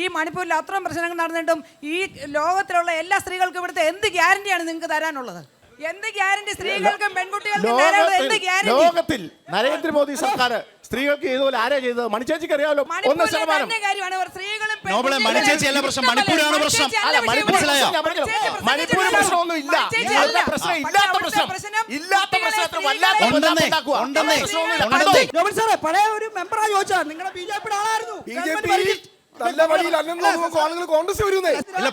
ഈ മണിപ്പൂരിൽ അത്രയും പ്രശ്നങ്ങൾ നടന്നിട്ടും ഈ ലോകത്തിലുള്ള എല്ലാ സ്ത്രീകൾക്കും ഇവിടുത്തെ എന്ത് ഗ്യാരണ്ടിയാണ് നിങ്ങൾക്ക് തരാനുള്ളത്? എന്ത് ഗ്യാരണ്ടി സ്ത്രീകൾക്കും പെൺകുട്ടികൾക്കും എന്ത് ഗ്യാരണ്ടി? ലോകത്തിൽ നരേന്ദ്രമോദി സർക്കാർ സ്ത്രീകൾക്ക് ഇതുപോലെ ആരാ ചെയ്തത്? മണിച്ചേച്ചിക്ക് അറിയാമല്ലോ. 1% മണിച്ചേച്ചിയല്ല പ്രശ്നം, മണിപ്പൂരാണ് പ്രശ്നം. മണിപ്പൂർ പ്രശ്നമൊന്നും ഇല്ല. പ്രശ്നം ഇല്ലാത്ത പ്രശ്നത്തിൽ വല്ലാത്ത പഴയ ഒരു മെമ്പറാ ചോദിച്ചാ നിങ്ങളുടെ BJP-യുടെ ആളായിരുന്നു.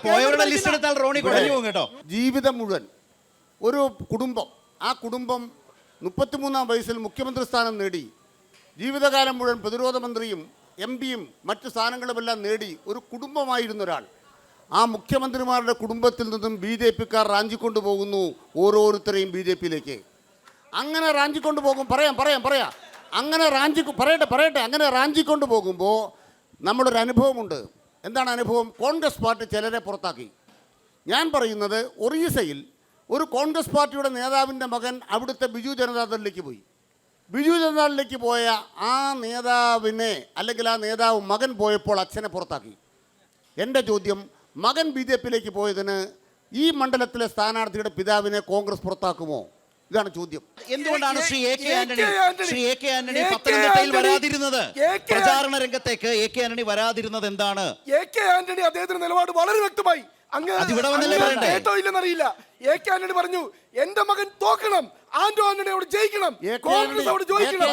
പോയവരുടെ ലിസ്റ്റ് എടുത്താൽ റോണി കുഴഞ്ഞു പോകും കേട്ടോ. ജീവിതം മുഴുവൻ ഒരു കുടുംബം, ആ കുടുംബം 33-ാം വയസ്സിൽ മുഖ്യമന്ത്രി സ്ഥാനം നേടി, ജീവിതകാലം മുഴുവൻ പ്രതിരോധ മന്ത്രിയും MP-യും മറ്റ് സ്ഥാനങ്ങളുമെല്ലാം നേടി ഒരു കുടുംബമായിരുന്ന ഒരാൾ, ആ മുഖ്യമന്ത്രിമാരുടെ കുടുംബത്തിൽ നിന്നും BJP-ക്കാർ റാഞ്ചിക്കൊണ്ടു പോകുന്നു ഓരോരുത്തരെയും BJP-യിലേക്ക്. അങ്ങനെ റാഞ്ചിക്കൊണ്ടു പോകും, അങ്ങനെ അങ്ങനെ റാഞ്ചിക്കൊണ്ടു പോകുമ്പോൾ നമ്മളൊരു അനുഭവമുണ്ട്. എന്താണ് അനുഭവം? കോൺഗ്രസ് പാർട്ടി ചിലരെ പുറത്താക്കി. ഞാൻ പറയുന്നത്, ഒറീസയിൽ ഒരു കോൺഗ്രസ് പാർട്ടിയുടെ നേതാവിൻ്റെ മകൻ അവിടുത്തെ ബിജു ജനതാദളിലേക്ക് പോയി. ബിജു ജനതാദളിലേക്ക് പോയ ആ നേതാവിനെ, അല്ലെങ്കിൽ ആ നേതാവ് മകൻ പോയപ്പോൾ അച്ഛനെ പുറത്താക്കി. എൻ്റെ ചോദ്യം, മകൻ BJP-യിലേക്ക് പോയതിന് ഈ മണ്ഡലത്തിലെ സ്ഥാനാർത്ഥിയുടെ പിതാവിനെ കോൺഗ്രസ് പുറത്താക്കുമോ? ഇതാണ് ചോദ്യം. എന്തുകൊണ്ടാണ് ശ്രീ എ കെ ആന്റണി പത്തനംതിട്ടയിൽ വരാതിരുന്നത്? പ്രചാരണ രംഗത്തേക്ക് എ കെ ആന്റണി വരാതിരുന്നത് എന്താണ്? എ കെ ആന്റണി അദ്ദേഹത്തിന്റെ നിലപാട് വളരെ വ്യക്തമായി. കേട്ടോ ഇല്ലെന്നറിയില്ല. എ കെ ആന്റണി പറഞ്ഞു, എന്റെ മകൻ തോക്കണം, ആന്റോ ആന്റണി അവിടെ ജയിക്കണം, കോൺഗ്രസ് അവിടെ ജയിക്കണം.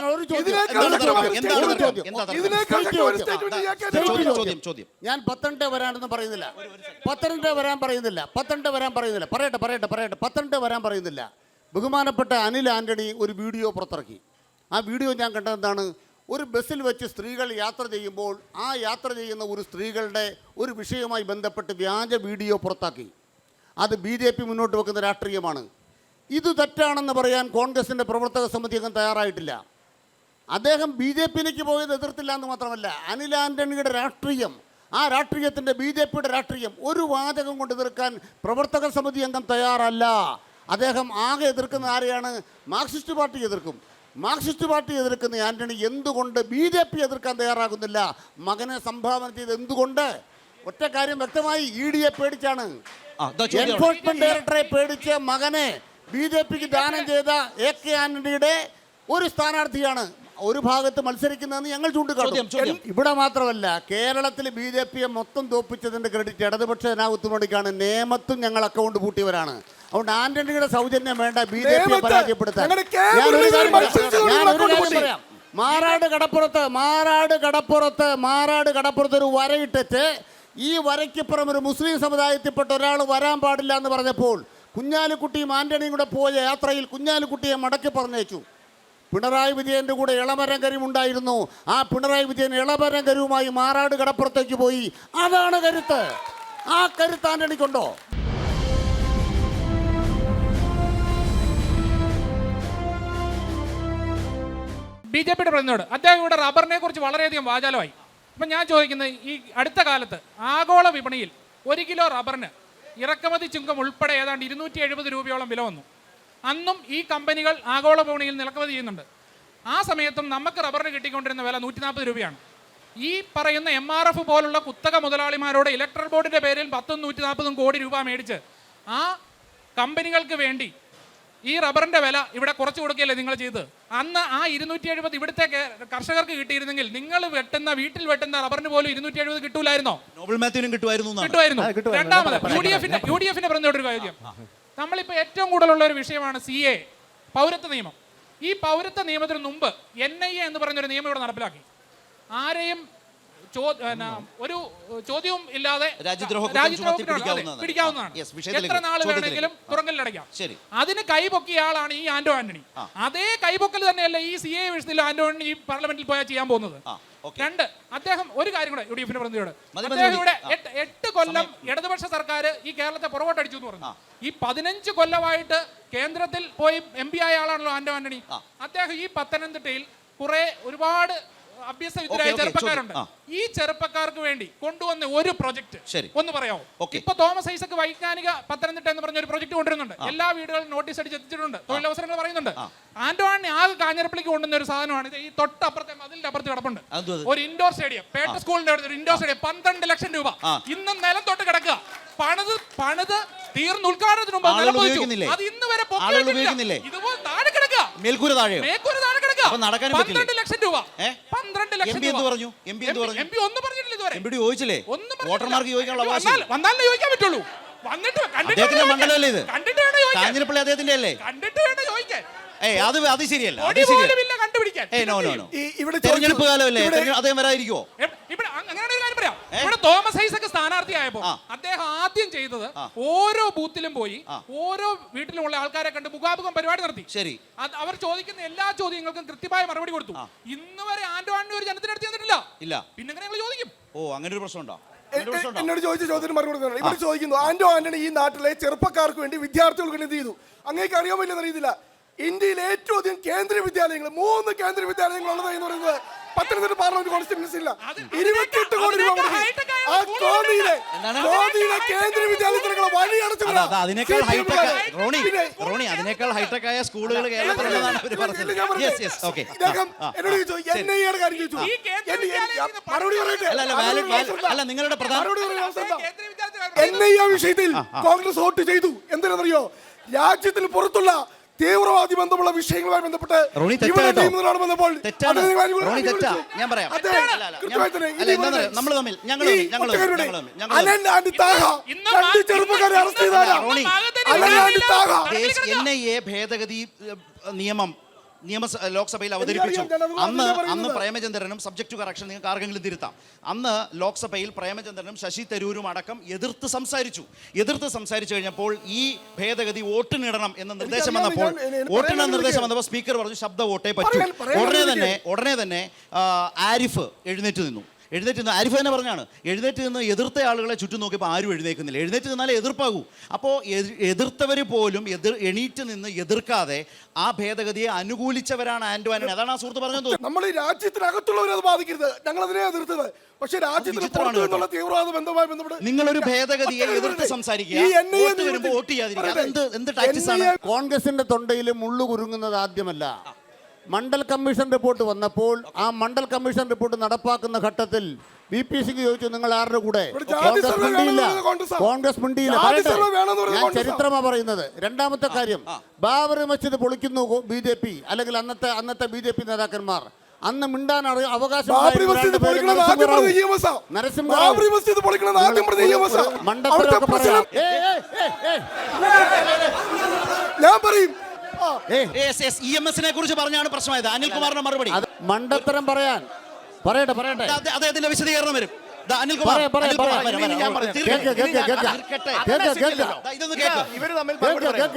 ഞാൻ പത്തനംതിട്ട വരാനെന്ന് പറയുന്നില്ല, പത്തനംതിട്ട വരാൻ പറയുന്നില്ല. ബഹുമാനപ്പെട്ട അനിൽ ആന്റണി ഒരു വീഡിയോ പുറത്തിറക്കി. ആ വീഡിയോ ഞാൻ കണ്ടത് എന്താണ്? ഒരു ബസ്സിൽ വെച്ച് സ്ത്രീകൾ യാത്ര ചെയ്യുമ്പോൾ ആ യാത്ര ചെയ്യുന്ന ഒരു സ്ത്രീകളുടെ ഒരു വിഷയവുമായി ബന്ധപ്പെട്ട് വ്യാജ വീഡിയോ പുറത്താക്കി. അത് BJP മുന്നോട്ട് വെക്കുന്ന രാഷ്ട്രീയമാണ്. ഇത് തെറ്റാണെന്ന് പറയാൻ കോൺഗ്രസിൻ്റെ പ്രവർത്തക സമിതി അംഗം തയ്യാറായിട്ടില്ല. അദ്ദേഹം BJPയിലേക്ക് പോയത് എതിർത്തില്ല എന്ന് മാത്രമല്ല, അനിൽ ആൻ്റണിയുടെ രാഷ്ട്രീയം, ആ രാഷ്ട്രീയത്തിൻ്റെ BJPയുടെ രാഷ്ട്രീയം ഒരു വാചകം കൊണ്ട് എതിർക്കാൻ പ്രവർത്തക സമിതി അംഗം തയ്യാറല്ല. അദ്ദേഹം ആകെ എതിർക്കുന്ന ആരെയാണ്? മാർക്സിസ്റ്റ് പാർട്ടി എതിർക്കും. മാർക്സിസ്റ്റ് പാർട്ടി എതിർക്കുന്ന ആൻ്റണി എന്തുകൊണ്ട് BJP എതിർക്കാൻ തയ്യാറാകുന്നില്ല? മകനെ സംഭാവന ചെയ്ത് എന്തുകൊണ്ട്? ഒറ്റ കാര്യം വ്യക്തമായി, EDയെ പേടിച്ചാണ്. എൻഫോഴ്സ്മെന്റ് ഡയറക്ടറെ പേടിച്ച് മകനെ BJPക്ക് ദാനം ചെയ്ത AK ആന്റണിയുടെ ഒരു സ്ഥാനാർത്ഥിയാണ് ഒരു ഭാഗത്ത് മത്സരിക്കുന്നതെന്ന് ഞങ്ങൾ ചൂണ്ടിക്കാട്ടും. ഇവിടെ മാത്രമല്ല, കേരളത്തിൽ BJPയെ മൊത്തം തോപ്പിച്ചതിന്റെ ക്രെഡിറ്റ് ഇടതുപക്ഷ ജനാധിപത്യത്തിനോടിക്കാണ്. നേമത്തും ഞങ്ങൾ അക്കൗണ്ട് പൂട്ടിയവരാണ്. അതുകൊണ്ട് ആന്റണിയുടെ സൗജന്യം വേണ്ട BJPയെ പരാജയപ്പെടുത്താൻ. ഞാനൊരു കാര്യം പറയാം. മാറാട് കടപ്പുറത്ത് ഒരു വരയിട്ടിട്ട് ഈ വരയ്ക്കിപ്പുറം ഒരു മുസ്ലിം സമുദായത്തിൽപ്പെട്ട ഒരാൾ വരാൻ പാടില്ല എന്ന് പറഞ്ഞപ്പോൾ കുഞ്ഞാലിക്കുട്ടിയും ആന്റണിയും കൂടെ പോയ യാത്രയിൽ കുഞ്ഞാലിക്കുട്ടിയെ മടക്കി പറഞ്ഞേച്ചു. പിണറായി വിജയൻ്റെ കൂടെ ഇളമരം കരീം ഉണ്ടായിരുന്നു. ആ പിണറായി വിജയൻ ഇളമരം കരീവുമായി മാറാട് കടപ്പുറത്തേക്ക് പോയി. അതാണ് കരുത്ത്. ആ കരുത്ത് ആന്റണിക്കുണ്ടോ? BJPയുടെ പ്രതിനിധിയോട് അദ്ദേഹം ഇവിടെ റബ്ബറിനെ കുറിച്ച് വളരെയധികം വാചാലമായി. അപ്പം ഞാൻ ചോദിക്കുന്നത്, ഈ അടുത്ത കാലത്ത് ആഗോള വിപണിയിൽ 1 കിലോ റബ്ബറിന് ഇറക്കുമതി ചുങ്കം ഉൾപ്പെടെ ഏതാണ്ട് 270 രൂപയോളം വില വന്നു. അന്നും ഈ കമ്പനികൾ ആഗോള വിപണിയിൽ ഇറക്കുമതി ചെയ്യുന്നുണ്ട്. ആ സമയത്തും നമുക്ക് റബ്ബറിന് കിട്ടിക്കൊണ്ടിരുന്ന വില 140 രൂപയാണ്. ഈ പറയുന്ന MRF പോലുള്ള കുത്തക മുതലാളിമാരോട് ഇലക്ട്രൽ ബോർഡിൻ്റെ പേരിൽ 140 കോടി രൂപ മേടിച്ച് ആ കമ്പനികൾക്ക് വേണ്ടി ഈ റബ്ബറിൻ്റെ വില ഇവിടെ കുറച്ച് കൊടുക്കുകയല്ലേ നിങ്ങൾ ചെയ്ത്? അന്ന് ആ 270 ഇവിടുത്തെ കർഷകർക്ക് കിട്ടിയിരുന്നെങ്കിൽ നിങ്ങൾ വീട്ടിൽ വെട്ടുന്ന റബ്ബറിന് പോലും 270 കിട്ടൂലായിരുന്നോ? കിട്ടുമായിരുന്നു. രണ്ടാമത് UDFിന്റെ പറഞ്ഞോട്ടൊരു കാര്യം, നമ്മളിപ്പോൾ ഏറ്റവും കൂടുതലുള്ള ഒരു വിഷയമാണ് CA, പൗരത്വ നിയമം. ഈ പൗരത്വ നിയമത്തിന് മുമ്പ് NIA എന്ന് പറഞ്ഞൊരു നിയമം ഇവിടെ നടപ്പിലാക്കി. ആരെയും ഒരു ചോദ്യവും ഇല്ലാതെ പിടിക്കാവുന്നതാണ്. എത്ര നാൾ വേണമെങ്കിലും തുറങ്കലിലടയ്ക്കാം. അതിന് കൈപൊക്കിയ ആളാണ് ഈ ആന്റോ ആന്റണി. അതേ കൈപൊക്കൽ തന്നെയല്ല ഈ CA വിഷയത്തിൽ ആന്റോ ആന്റണി ഈ പാർലമെന്റിൽ പോയാൽ ചെയ്യാൻ പോകുന്നത്. രണ്ട്, അദ്ദേഹം ഒരു കാര്യം കൂടെ UDFിന്റെ പ്രതിനിധിയോട്, അദ്ദേഹം ഇവിടെ 8 കൊല്ലം ഇടതുപക്ഷ സർക്കാർ ഈ കേരളത്തെ പുറകോട്ടടിച്ചു എന്ന് പറഞ്ഞു. ഈ 15 കൊല്ലമായിട്ട് കേന്ദ്രത്തിൽ പോയി MP ആയ ആളാണല്ലോ ആന്റോ ആന്റണി. അദ്ദേഹം ഈ പത്തനംതിട്ടയിൽ ഒരുപാട് അഭ്യസ്തവിദ്യരായ ചെറുപ്പക്കാരുണ്ട്. ഈ ചെറുപ്പക്കാർക്ക് വേണ്ടി കൊണ്ടുവന്ന ഒരു പ്രൊജക്ട് ഒന്ന് പറയാമോ? ഇപ്പൊ തോമസ് ഐസക് വൈജ്ഞാനിക പത്തനംതിട്ട എന്ന് പറഞ്ഞ ഒരു പ്രൊജക്ട് കൊണ്ടുവരുന്നുണ്ട്. എല്ലാ വീടുകളിലും നോട്ടീസ് അടിച്ച് എത്തിച്ചിട്ടുണ്ട്. തൊഴിലവസരങ്ങൾ പറയുന്നുണ്ട്. ആന്റോ ആന്റണി ആകെ കാഞ്ഞിരപ്പള്ളിക്ക് കൊണ്ടുവന്ന ഒരു സാധനമാണ് ഇത്. ഈ തൊട്ടപ്പുറത്തെ മതിലിന്റെ അപ്പുറത്ത് കിടപ്പുണ്ട് ഒരു ഇൻഡോർ സ്റ്റേഡിയം. പേട്ട സ്കൂളിന്റെ അടുത്ത് ഒരു ഇൻഡോർ സ്റ്റേഡിയം 12 ലക്ഷം രൂപ ഇന്നും നിലം തൊട്ട് കിടക്കുക. പണിത് തീർന്ന് ഉദ്ഘാടനത്തിന് മുമ്പ് അത് ഇന്ന് വരെ ഇതുപോലെ താഴെ കിടക്കുക. മേൽക്കൂര താഴെ കിടക്കുക. 12 ലക്ഷം രൂപ. 12 ലക്ഷം രൂപ. MP ഒന്നും പറഞ്ഞിട്ടില്ല ഇതുവരെ. വന്നാലേ ചോദിക്കാൻ പറ്റുള്ളൂ. വന്നിട്ട് കണ്ടിട്ട് വേണം ചോദിക്കാൻ. അത് ശരിയല്ല. കണ്ടുപിടിക്കാൻ തെരഞ്ഞെടുപ്പ് കാലമല്ലേ, അദ്ദേഹം വരാതിരിക്കുമോ? ഇവിടെ തോമസ് ഐസക് സ്ഥാനാർത്ഥിയായപ്പോ അദ്ദേഹം ആദ്യം ചെയ്തത് ഓരോ ബൂത്തിലും പോയി ഓരോ വീട്ടിലുമുള്ള ആൾക്കാരെ കണ്ട് മുഖാമുഖം പരിപാടി നടത്തി. ശരി, അവർ ചോദിക്കുന്ന എല്ലാ ചോദ്യങ്ങൾക്കും കൃത്യമായ മറുപടി കൊടുത്തു. ഇന്ന് വരെ ആന്റോ ആന്റണി ഒരു ജനത്തിനടുത്ത് ചെന്നിട്ടില്ല. പിന്നെ എങ്ങനെ ഞങ്ങൾ ചോദിക്കും? അങ്ങനെ ഒരു പ്രശ്നമുണ്ടോ? എന്നോട് ചോദിച്ച ചോദ്യത്തിന് മറുപടി കൊടുക്കണം. ഇവിടെ ചോദിക്കുന്നു, ആന്റോ ആന്റണി ഈ നാട്ടിലെ ചെറുപ്പക്കാർക്ക് വേണ്ടി വിദ്യാർത്ഥികൾക്ക് വേണ്ടി എന്ത് ചെയ്തു? അങ്ങേക്ക് അറിയാമില്ലെന്ന് അറിയത്തില്ല. ഇന്ത്യയിൽ ഏറ്റവും അധികം കേന്ദ്രീയ വിദ്യാലയങ്ങൾ 3 കേന്ദ്രീയ വിദ്യാലയങ്ങൾ ഉള്ളത് എന്ന് പറയുന്നത് പത്തനംതിട്ട പാർലമെന്റ് കോൺസ്റ്റിറ്റ്യുവൻസി ഇല്ല. 28 കോടി രൂപ മുടക്കി ആ കോന്നിയിലെ കേന്ദ്രീയ വിദ്യാലയത്തിനുള്ള വഴി അടച്ചു. അതിനേക്കാൾ ഹൈടെക് ആയ സ്കൂളുകൾ കേരളത്തിലുള്ളതാണ് അവർ പറഞ്ഞത്. എന്നോട് ചോദിച്ചു NIAയുടെ കാര്യം ചോദിച്ചു. മറുപടി പറയട്ടെ. നിങ്ങളുടെ പ്രധാന NIA വിഷയത്തിൽ കോൺഗ്രസ് വോട്ട് ചെയ്തു. എന്തിനാണെന്നറിയോ? രാജ്യത്തിന് പുറത്തുള്ള തീവ്രവാദി ബന്ധമുള്ള വിഷയങ്ങളുമായി ബന്ധപ്പെട്ട് NIA ഭേദഗതി നിയമം ലോക്സഭയിൽ അവതരിപ്പിച്ചു. എനിക്കറിയാം, ഞാൻ അതുകൊണ്ടാണ് അന്ന് പറയുന്നത്. പ്രേമചന്ദ്രനും സബ്ജക്ട് ടു കറക്ഷൻ നിങ്ങൾക്ക് ആർക്കെങ്കിലും തിരുത്താം. അന്ന് ലോക്സഭയിൽ പ്രേമചന്ദ്രനും ശശി തരൂരും അടക്കം എതിർത്ത് സംസാരിച്ചു കഴിഞ്ഞപ്പോൾ ഈ ഭേദഗതി വോട്ടിനിടണം എന്ന നിർദ്ദേശം വന്നപ്പോൾ സ്പീക്കർ പറഞ്ഞു ശബ്ദ വോട്ടേ പറ്റൂ. ഉടനെ തന്നെ ആരിഫ് എഴുന്നേറ്റ് നിന്നു. ആരിഫ് തന്നെ പറഞ്ഞാണ്, എഴുന്നേറ്റ് നിന്ന് എതിർത്ത ആളുകളെ ചുറ്റും നോക്കിയപ്പോൾ ആരും എഴുന്നേൽക്കുന്നില്ല. എഴുന്നേറ്റ് നിന്നാലേ എതിർപ്പാകൂ. അപ്പോൾ എതിർത്തവർ പോലും എണീറ്റ് നിന്ന് എതിർക്കാതെ ആ ഭേദഗതിയെ അനുകൂലിച്ചവരാണ് ആന്റോ ആന്റണി. അതാണ് ആ സുഹൃത്ത് പറഞ്ഞത്. നമ്മൾ ഈ രാജ്യത്തിനകത്തുള്ളവരെ അത് ബാധിക്കരുത്, ഞങ്ങൾ അതിനെ എതിർത്തത്. പക്ഷേ രാജ്യത്തിന് തീവ്രവാദ ബന്ധവുമായി ബന്ധപ്പെട്ട് നിങ്ങളൊരു ഭേദഗതിയെ എതിർത്ത് സംസാരിക്കുക, വോട്ട് ചെയ്യാതിരിക്കുക. എന്ത് ടാക്ടിക്സ് ആണ്? കോൺഗ്രസിന്റെ തൊണ്ടയിൽ മുള്ളു കുരുങ്ങുന്നത് ആദ്യമല്ല. മണ്ഡൽ കമ്മീഷൻ റിപ്പോർട്ട് വന്നപ്പോൾ ആ മണ്ഡൽ കമ്മീഷൻ റിപ്പോർട്ട് നടപ്പാക്കുന്ന ഘട്ടത്തിൽ VPC ചോദിച്ചു, നിങ്ങൾ ആരുടെ കൂടെ? കോൺഗ്രസ് മിണ്ടിയില്ല. ഞാൻ ചരിത്രമാണ് പറയുന്നത്. രണ്ടാമത്തെ കാര്യം, ബാബറി മസ്ജിദ് പൊളിക്കുന്നു BJP, അല്ലെങ്കിൽ അന്നത്തെ BJP നേതാക്കന്മാർ. അന്ന് മിണ്ടാൻ അവകാശം ഞാൻ പറയും. EMS-നെ കുറിച്ച് പറഞ്ഞാണ് പ്രശ്നമായത്. അനിൽകുമാറിന്റെ മറുപടി മണ്ടത്തരം പറയട്ടെ അദ്ദേഹത്തിന്റെ വിശദീകരണം വരും. ഇവര് തമ്മിൽ മറുപടി പറയാം.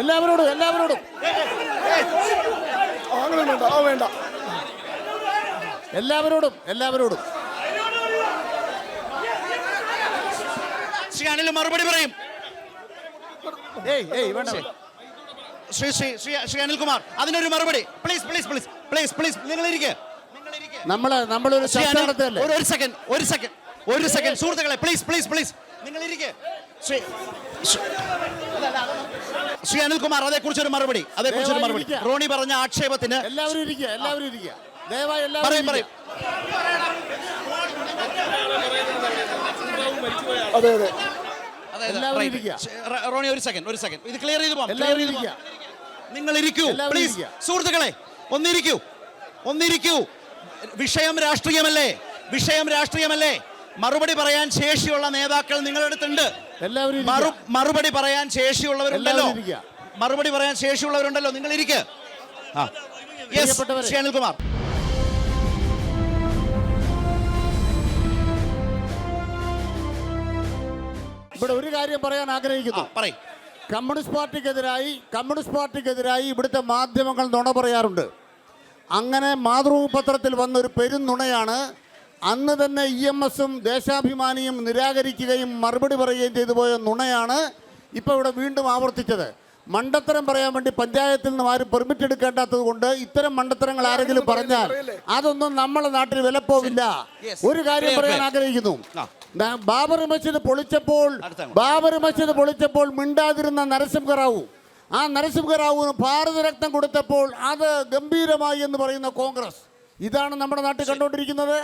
എല്ലാവരോടും വേണ്ട എല്ലാവരോടും ശ്രീ അനിൽ മറുപടി പറയും. ശ്രീ അനിൽകുമാർ അതിനൊരു മറുപടി പ്ലീസ് നിങ്ങൾ ഇരിക്കുക. നമ്മളൊരു ഒരു സെക്കൻഡ് സുഹൃത്തുക്കളെ പ്ലീസ് നിങ്ങൾ ഇരിക്കുക. ശ്രീ അനിൽകുമാർ അതേക്കുറിച്ചൊരു മറുപടി. റോണി പറഞ്ഞ ആക്ഷേപത്തിന് എല്ലാവരും ഇരിക്കുക. ദയവായി പറയും. റോണി ഒരു സെക്കൻഡ് ഇത് ക്ലിയർ ചെയ്ത് പോകാം. നിങ്ങൾ ഇരിക്കൂ പ്ലീസ്. സുഹൃത്തുക്കളെ ഒന്നിരിക്കൂ. വിഷയം രാഷ്ട്രീയമല്ലേ? മറുപടി പറയാൻ ശേഷിയുള്ള നേതാക്കൾ നിങ്ങളുടെ അടുത്തുണ്ട്. മറുപടി പറയാൻ ശേഷിയുള്ളവരുണ്ടല്ലോ. നിങ്ങൾ ഇരിക്കുക. ശ്രീ അനിൽകുമാർ. ഇവിടെ ഒരു കാര്യം പറയാൻ ആഗ്രഹിക്കുന്നു. കമ്മ്യൂണിസ്റ്റ് പാർട്ടിക്കെതിരായി ഇവിടുത്തെ മാധ്യമങ്ങൾ നുണ പറയാറുണ്ട്. അങ്ങനെ മാതൃഭൂപത്രത്തിൽ വന്നൊരു പെരുന്നുണയാണ്. അന്ന് തന്നെ EMS-ഉം ദേശാഭിമാനിയും നിരാകരിക്കുകയും മറുപടി പറയുകയും ചെയ്തു പോയ നുണയാണ് ഇപ്പോൾ ഇവിടെ വീണ്ടും ആവർത്തിച്ചത്. മണ്ടത്തരം പറയാൻ വേണ്ടി പഞ്ചായത്തിൽ നിന്ന് ആരും പെർമിറ്റ് എടുക്കേണ്ടാത്തത് കൊണ്ട് ഇത്തരം മണ്ടത്തരങ്ങൾ ആരെങ്കിലും പറഞ്ഞാൽ അതൊന്നും നമ്മളെ നാട്ടിൽ വിലപ്പോവില്ല. ഒരു കാര്യം പറയാൻ ആഗ്രഹിക്കുന്നു. ബാബറി മസ്ജിദ് പൊളിച്ചപ്പോൾ മിണ്ടാതിരുന്ന നരസിംഹറാവു, ആ നരസിംഹറാവുവിന് ഭാരതരത്നം കൊടുത്തപ്പോൾ അത് ഗംഭീരമായി എന്ന് പറയുന്ന കോൺഗ്രസ്. ഇതാണ് നമ്മുടെ നാട്ടിൽ കണ്ടുകൊണ്ടിരിക്കുന്നത്.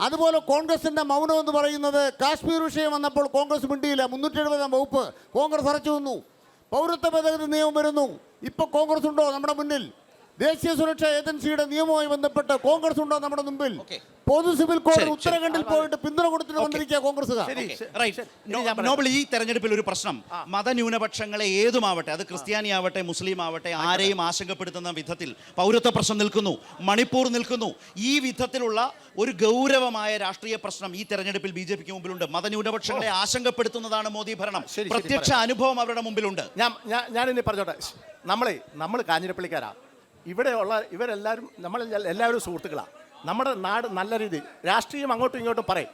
അതുപോലെ കോൺഗ്രസിന്റെ മൗനം എന്ന് പറയുന്നത്, കാശ്മീർ വിഷയം വന്നപ്പോൾ കോൺഗ്രസ് മിണ്ടിയില്ല. 370 വകുപ്പ് കോൺഗ്രസ് അറച്ചു നിന്നു. പൗരത്വ ഭേദഗതി നിയമം വരുന്നു. ഇപ്പൊ കോൺഗ്രസ് ഉണ്ടോ നമ്മുടെ മുന്നിൽ? ദേശീയ സുരക്ഷാ ഏജൻസിയുടെ നിയമവുമായി ബന്ധപ്പെട്ട് കോൺഗ്രസ് ഉണ്ടോ നമ്മുടെ മുമ്പിൽ? പൊതു സിവിൽ കോഡ് ഉത്തരാഖണ്ഡിൽ പോയിട്ട് പിന്തുണ കൊടുത്തിട്ട് വന്നിരിക്കുക കോൺഗ്രസ്സുകാർ. നോബിൾ, ഈ തെരഞ്ഞെടുപ്പിൽ ഒരു പ്രശ്നം, മതന്യൂനപക്ഷങ്ങളെ ഏതുമാവട്ടെ, അത് ക്രിസ്ത്യാനിയാവട്ടെ മുസ്ലിം ആവട്ടെ, ആരെയും ആശങ്കപ്പെടുത്തുന്ന വിധത്തിൽ പൗരത്വ പ്രശ്നം നിൽക്കുന്നു, മണിപ്പൂർ നിൽക്കുന്നു. ഈ വിധത്തിലുള്ള ഒരു ഗൗരവമായ രാഷ്ട്രീയ പ്രശ്നം ഈ തെരഞ്ഞെടുപ്പിൽ BJP-ക്ക് മുമ്പിലുണ്ട്. മതന്യൂനപക്ഷങ്ങളെ ആശങ്കപ്പെടുത്തുന്നതാണ് മോദി ഭരണം. പ്രത്യക്ഷ അനുഭവം അവരുടെ മുമ്പിലുണ്ട്. ഞാനിനി പറഞ്ഞോട്ടെ. നമ്മൾ കാഞ്ഞിരപ്പള്ളിക്കാരാ. ഇവരെല്ലാവരും എല്ലാവരും സുഹൃത്തുക്കളാണ്. നമ്മുടെ നാട് നല്ല രീതിയിൽ രാഷ്ട്രീയം അങ്ങോട്ടും ഇങ്ങോട്ടും പറയും.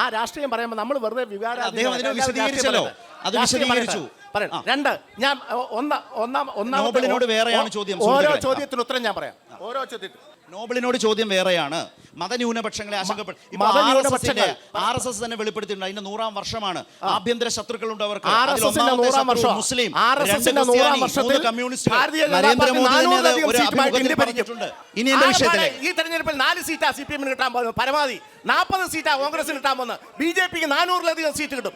ആ രാഷ്ട്രീയം പറയുമ്പോൾ നമ്മൾ വെറുതെ രണ്ട്, ഞാൻ ഓരോ ചോദ്യത്തിന് ഉത്തരം ഞാൻ പറയാം. നോബിളിനോട് ചോദ്യം വേറെയാണ്. മതന്യൂനപക്ഷങ്ങളെ ആശങ്കപ്പെടും. RSS തന്നെ വെളിപ്പെടുത്തിയിട്ടുണ്ട്. അതിന്റെ 100-ാം വർഷമാണ്. ആഭ്യന്തര ശത്രുക്കളുണ്ട് അവർക്ക്. മുസ്ലിം, കമ്മ്യൂണിസ്റ്റ്. ഇനി എന്റെ വിഷയത്തില് ഈ തെരഞ്ഞെടുപ്പിൽ 4 സീറ്റാ CPM-ന് കിട്ടാൻ പോകുന്നത്. പരമാവധി 40 സീറ്റാ കോൺഗ്രസിന് കിട്ടാൻ പോകുന്നത്. BJP-ക്ക് 400-ലധികം സീറ്റ് കിട്ടും.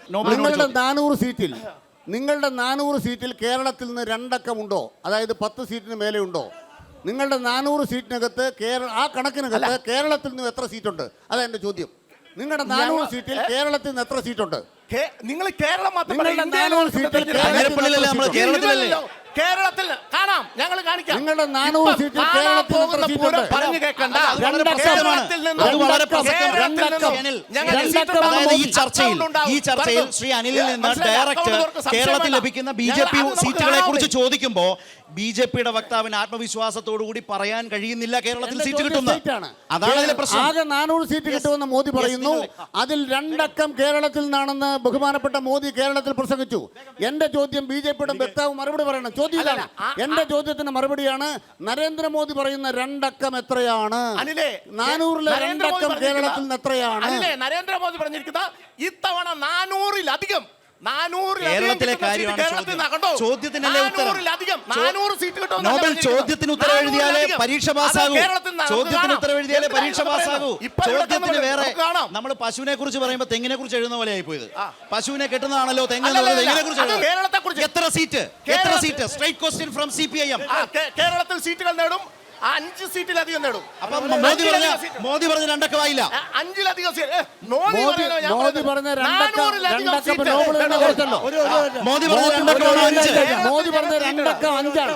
നിങ്ങളുടെ 400 സീറ്റിൽ കേരളത്തിൽ നിന്ന് 2 അക്കമുണ്ടോ? അതായത് 10 സീറ്റിന് മേലെ ഉണ്ടോ? നിങ്ങളുടെ 400 സീറ്റിനകത്ത് ആ കണക്കിനകത്ത് കേരളത്തിൽ നിന്ന് എത്ര സീറ്റുണ്ട്? അതാ എൻ്റെ ചോദ്യം. നിങ്ങളുടെ 400 സീറ്റിൽ കേരളത്തിൽ നിന്ന് എത്ര സീറ്റുണ്ട്? നിങ്ങൾ കേരളം മാത്രം നിങ്ങളുടെ പറയൂ. ഇന്ത്യയിലെ 400 സീറ്റിൽ തെരഞ്ഞെടുപ്പ് കാഞ്ഞിരപ്പള്ളിയിലല്ലേ നമ്മള്? കേരളത്തിലല്ലേ? കേരളത്തിൽ കാണാം, ഞങ്ങൾ കാണിക്കാം. നിങ്ങളുടെ 400 ഇപ്പം സീറ്റിൽ കാണാൻ കേരളത്തിൽ പോകുന്ന എത്ര പൂരം സീറ്റുണ്ട്? പറഞ്ഞു കേൾക്കണ്ട. അത് വളരെ പ്രസക്തമാണ്. നിന്നും അത് വളരെ കേരളത്തിൽ പ്രസക്തമാണ്. നിന്നും ഞങ്ങൾക്ക് സീറ്റ് അതായത് ഈ ഉണ്ടാവും. ചർച്ചയിൽ ഉണ്ടാവും. ഈ ചർച്ചയിൽ പറഞ്ഞു. ശ്രീ അനിലിൽ നിന്ന് മനസ്സിലായി. ഡയറക്റ്റ് അക്കൗണ്ട് തുറക്ക് കേരളത്തിൽ സംശയം ലഭിക്കുന്ന വേണ്ട. BJP ഞങ്ങൾ അത് സീറ്റുകളെ നമുക്ക് കുറിച്ച് ചോദിക്കുമ്പോൾ BJPയുടെ വക്താവിന് ആത്മവിശ്വാസത്തോടു കൂടി പറയാൻ കഴിയുന്നില്ല കേരളത്തിൽ എന്റെ സീറ്റ് ചോദ്യം കിട്ടുന്നു. straight ആണ്. അതാണ് അതിലെ പ്രശ്നം. ആകെ 400 സീറ്റ് കിട്ടുമെന്ന് മോദി പറയുന്നു. അതിൽ 2 അക്കം കേരളത്തിൽ നിന്നാണെന്ന് ബഹുമാനപ്പെട്ട മോദി കേരളത്തിൽ പ്രസംഗിച്ചു. എന്റെ ചോദ്യം BJPയുടെ വക്താവ് മറുപടി പറയണം. ചോദ്യം ഇതാണ്. എന്റെ ചോദ്യത്തിന് മറുപടിയാണ് നരേന്ദ്രമോദി പറയുന്ന 2 അക്കം എത്രയാണ്? അനിലേ, 400-ലെ 2 അക്കം കേരളത്തിൽ നിന്ന് എത്രയാണ്? അനിലേ, നരേന്ദ്രമോദി പറഞ്ഞിരിക്കുന്ന ഇത്തവണ 400-ലധികം കേരളത്തിലെ കാര്യമാണ് ചോദ്യം. ചോദ്യത്തിനല്ലേ ഉത്തരം? 400 സീറ്റ് കിട്ടും. നോബൽ ചോദ്യത്തിന് ഉത്തരം എഴുതിയാലേ പരീക്ഷ പാസ്സാകൂ. ചോദ്യത്തിന് ഉത്തരം എഴുതിയാലേ പരീക്ഷ പാസ്സാകൂ. ചോദ്യത്തിന് വേറെ. നമ്മൾ പശുവിനെ കുറിച്ച് പറയുമ്പോൾ തെങ്ങിനെ കുറിച്ച് എഴുതുന്ന പോലെ ആയിപ്പോയത്. പശുവിനെ കെട്ടുന്നതാണല്ലോ തെങ്ങ് എന്നുള്ളത്. തെങ്ങിനെ കുറിച്ച് എത്ര സീറ്റ്? എത്ര seat? Straight question from CPIM. കേരളത്തിൽ സീറ്റുകൾ നേടും. 5 സീറ്റിലധികം നേടും. അപ്പൊ മോദി പറഞ്ഞ 2 അക്കം ആയില്ല. 5-ലധികം മോദി പറഞ്ഞ 2 അക്കം നോബൽ തന്നെ കൊടുത്തല്ലോ. മോദി പറഞ്ഞ 2 അക്കം 5. മോദി പറഞ്ഞ 2 അക്കം 5ആണ്.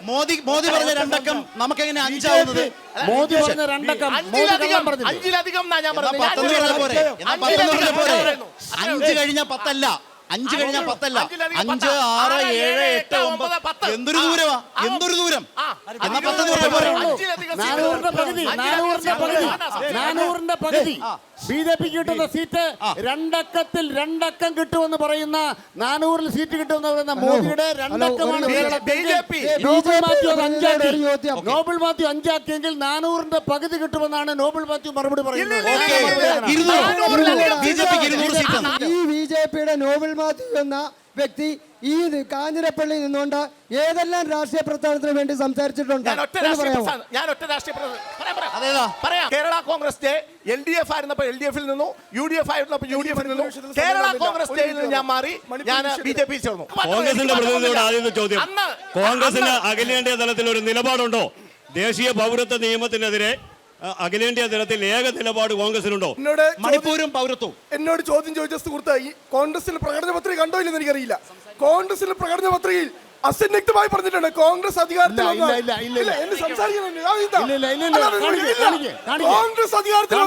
മോദി പറഞ്ഞ 2 അക്കം നമുക്ക് എങ്ങനെ 5 ആവുന്നത്? മോദി പറഞ്ഞ 2 അക്കം മോദി കള്ളം പറഞ്ഞില്ലേ? 5-ലധികം എന്നാ ഞാൻ പറഞ്ഞത്. 5 കഴിഞ്ഞ 10 അല്ല. 5 കഴിഞ്ഞ 10 അല്ല. 5, 6, 7, 8, 9. എന്തൊരു ദൂരമാ, എന്തൊരു ദൂരം. എന്നാ 10 400-ന്റെ പകുതി BJP കിട്ടുന്ന സീറ്റ് 2 അക്കത്തിൽ 2 അക്കം കിട്ടുമെന്ന് പറയുന്ന 400-ൽ സീറ്റ് കിട്ടുമെന്ന് പറയുന്ന മോദിയുടെ 2 അക്കമാണ് നോബൽ മാത്യു അത് 5 ആക്കി. നോബൽ മാത്യു 5 ആക്കിയെങ്കിൽ 400-ന്റെ പകുതി കിട്ടുമെന്നാണ് നോബൽ മാത്യു മറുപടി പറയുന്നത്. ഈ BJPയുടെ നോബൽ മാത്യു എന്ന വ്യക്തി ഈ കാഞ്ഞിരപ്പള്ളിയിൽ നിന്നുകൊണ്ട് ഏതെല്ലാം രാഷ്ട്രീയ പ്രസ്ഥാനത്തിന് വേണ്ടി സംസാരിച്ചിട്ടുണ്ട്? ഞാൻ ഒറ്റ രാഷ്ട്രീയ പറയാം. കേരള കോൺഗ്രസ് LDF ആയിരുന്നപ്പോൾ LDF-ൽ നിന്നു, UDF ആയിരുന്നപ്പോൾ UDF-ൽ നിന്നു, കേരള കോൺഗ്രസ് ഡേയിൽ ഞാൻ മാറി, ഞാൻ BJP-യിൽ ചേർന്നു. കോൺഗ്രസിന്റെ പ്രതിനിധിയോട് ആദ്യത്തെ ചോദ്യം, കോൺഗ്രസിന് അഖിലേന്ത്യാ തലത്തിൽ ഒരു നിലപാടുണ്ടോ? ദേശീയ പൗരത്വ നിയമത്തിനെതിരെ അഖിലേന്ത്യാ തലത്തിൽ ഏക നിലപാട് കോൺഗ്രസിനുണ്ടോ? മണിപ്പൂരും പൗരത്വവും എന്നോട് ചോദ്യം ചോദിച്ച സുഹൃത്ത്, ഈ കോൺഗ്രസിൽ പ്രകടന പത്രിക കണ്ടോ ഇല്ലെന്ന് എനിക്കറിയില്ല. കോൺഗ്രസിൽ പ്രകടന പത്രികയിൽ അസന്നിഗ്ധമായി പറഞ്ഞിട്ടുണ്ട് കോൺഗ്രസ് അധികാരത്തിൽ കോൺഗ്രസ് അധികാരത്തിൽ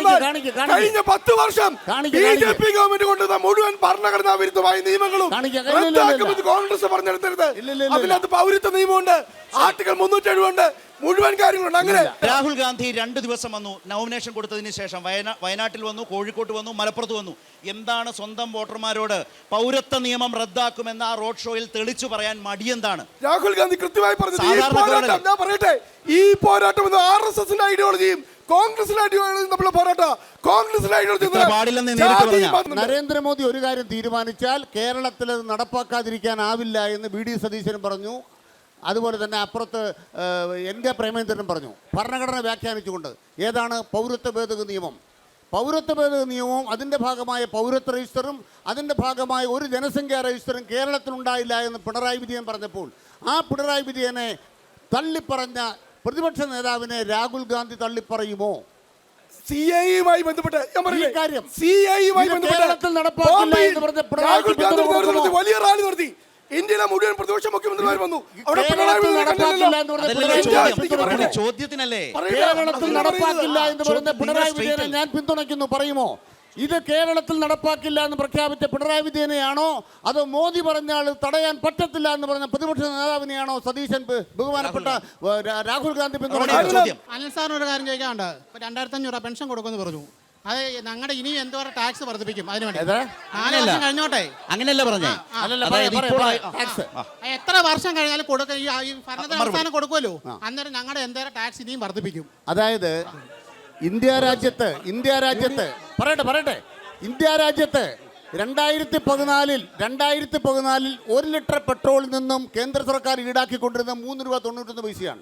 കഴിഞ്ഞ 10 വർഷം BJP ഗവൺമെന്റ് കൊണ്ടുവന്ന മുഴുവൻ ഭരണഘടനാ വിരുദ്ധമായ നിയമങ്ങളും റദ്ദാക്കുമെന്ന് കോൺഗ്രസ് പറഞ്ഞെടുത്തരുത്. അതിനകത്ത് പൗരത്വ നിയമമുണ്ട്, ആർട്ടിക്കിൾ 370 ഉണ്ട്, മുഴുവൻ കാര്യങ്ങളുണ്ട്. അങ്ങനെ രാഹുൽ ഗാന്ധി 2 ദിവസം വന്നു, നോമിനേഷൻ കൊടുത്തതിന് ശേഷം വയനാട്ടിൽ വന്നു, കോഴിക്കോട്ട് വന്നു, മലപ്പുറത്ത് വന്നു. എന്താണ് സ്വന്തം വോട്ടർമാരോട് പൗരത്വ നിയമം റദ്ദാക്കുമെന്ന ആ റോഡ് ഷോയിൽ തെളിച്ചു പറയാൻ മടിയെന്താണ്? രാഹുൽ ഗാന്ധി കൃത്യമായി പറഞ്ഞത് ഞാൻ പറയട്ടെ, ഈ പോരാട്ടം എന്ന് RSSന്റെ ഐഡിയോളജിയും കോൺഗ്രസിന്റെ ഐഡിയോളജിയും തമ്മിലുള്ള പോരാട്ടം. കോൺഗ്രസിന്റെ ഐഡിയോളജി നരേന്ദ്രമോദി ഒരു കാര്യം തീരുമാനിച്ചാൽ കേരളത്തിൽ അത് നടപ്പാക്കാതിരിക്കാനാവില്ല എന്ന് VD സതീശനും പറഞ്ഞു. അതുപോലെ തന്നെ അപ്പുറത്ത് NK പ്രേമേന്ദ്രനും പറഞ്ഞു. ഭരണഘടന വ്യാഖ്യാനിച്ചുകൊണ്ട് ഏതാണ് പൗരത്വ ഭേദഗതി നിയമം. പൗരത്വ ഭേദഗതി നിയമവും അതിൻ്റെ ഭാഗമായ പൗരത്വ രജിസ്റ്ററും അതിൻ്റെ ഭാഗമായ ഒരു ജനസംഖ്യാ രജിസ്റ്ററും കേരളത്തിലുണ്ടായില്ല എന്ന് പിണറായി വിജയൻ പറഞ്ഞപ്പോൾ ആ പിണറായി വിജയനെ തള്ളിപ്പറഞ്ഞ പ്രതിപക്ഷ നേതാവിനെ രാഹുൽ ഗാന്ധി തള്ളിപ്പറയുമോ? CAയുമായി ബന്ധപ്പെട്ട് കാര്യം കേരളത്തിൽ നടപ്പാക്കില്ല എന്ന് പറഞ്ഞ രാഹുൽ ഗാന്ധി വലിയ റാലി നടത്തി. ഇന്ത്യയിലെ മുഴുവൻ പ്രതിപക്ഷ മുഖ്യമന്ത്രിമാർ വന്നു. അവിടെ ചോദ്യത്തിനല്ലേ കേരളത്തിൽ നടപ്പാക്കില്ല എന്ന് പറയുന്ന പിണറായി വിജയനെ ഞാൻ പിന്തുണയ്ക്കുന്നു പറയുമോ? ഇത് കേരളത്തിൽ നടപ്പാക്കില്ല എന്ന് പ്രഖ്യാപിച്ച പിണറായി വിജയനെയാണോ അതോ മോദി പറഞ്ഞ ആൾ തടയാൻ പറ്റത്തില്ല എന്ന് പറഞ്ഞ പ്രതിപക്ഷ നേതാവിനെയാണോ സതീശൻ ബഹുമാനപ്പെട്ട രാഹുൽ ഗാന്ധി പിന്തുണയ്ക്കുന്നത്? അനിൽ സാറിന് ഒരു കാര്യം ചോദിക്കാനുണ്ട്. 2500 രൂപ പെൻഷൻ കൊടുക്കുമെന്ന് പറഞ്ഞു. അത് ഞങ്ങളുടെ ഇനി എന്തോരം ടാക്സ് വർദ്ധിപ്പിക്കും അതിന് വേണ്ടി? 4 വർഷം കഴിഞ്ഞോട്ടെ. അങ്ങനെയല്ല പറഞ്ഞേ. എത്ര വർഷം കഴിഞ്ഞാലും കൊടുക്കുക, ഈ ഭരണസ്ഥാനം കൊടുക്കുമല്ലോ, അന്നേരം ഞങ്ങളുടെ എന്തോരം ടാക്സ് ഇനിയും വർദ്ധിപ്പിക്കും. അതായത് ഇന്ത്യ രാജ്യത്ത് പറയട്ടെ ഇന്ത്യ രാജ്യത്ത് 2014 1 ലിറ്റർ പെട്രോളിൽ നിന്നും കേന്ദ്ര സർക്കാർ ഈടാക്കിക്കൊണ്ടിരുന്ന 3 രൂപ 91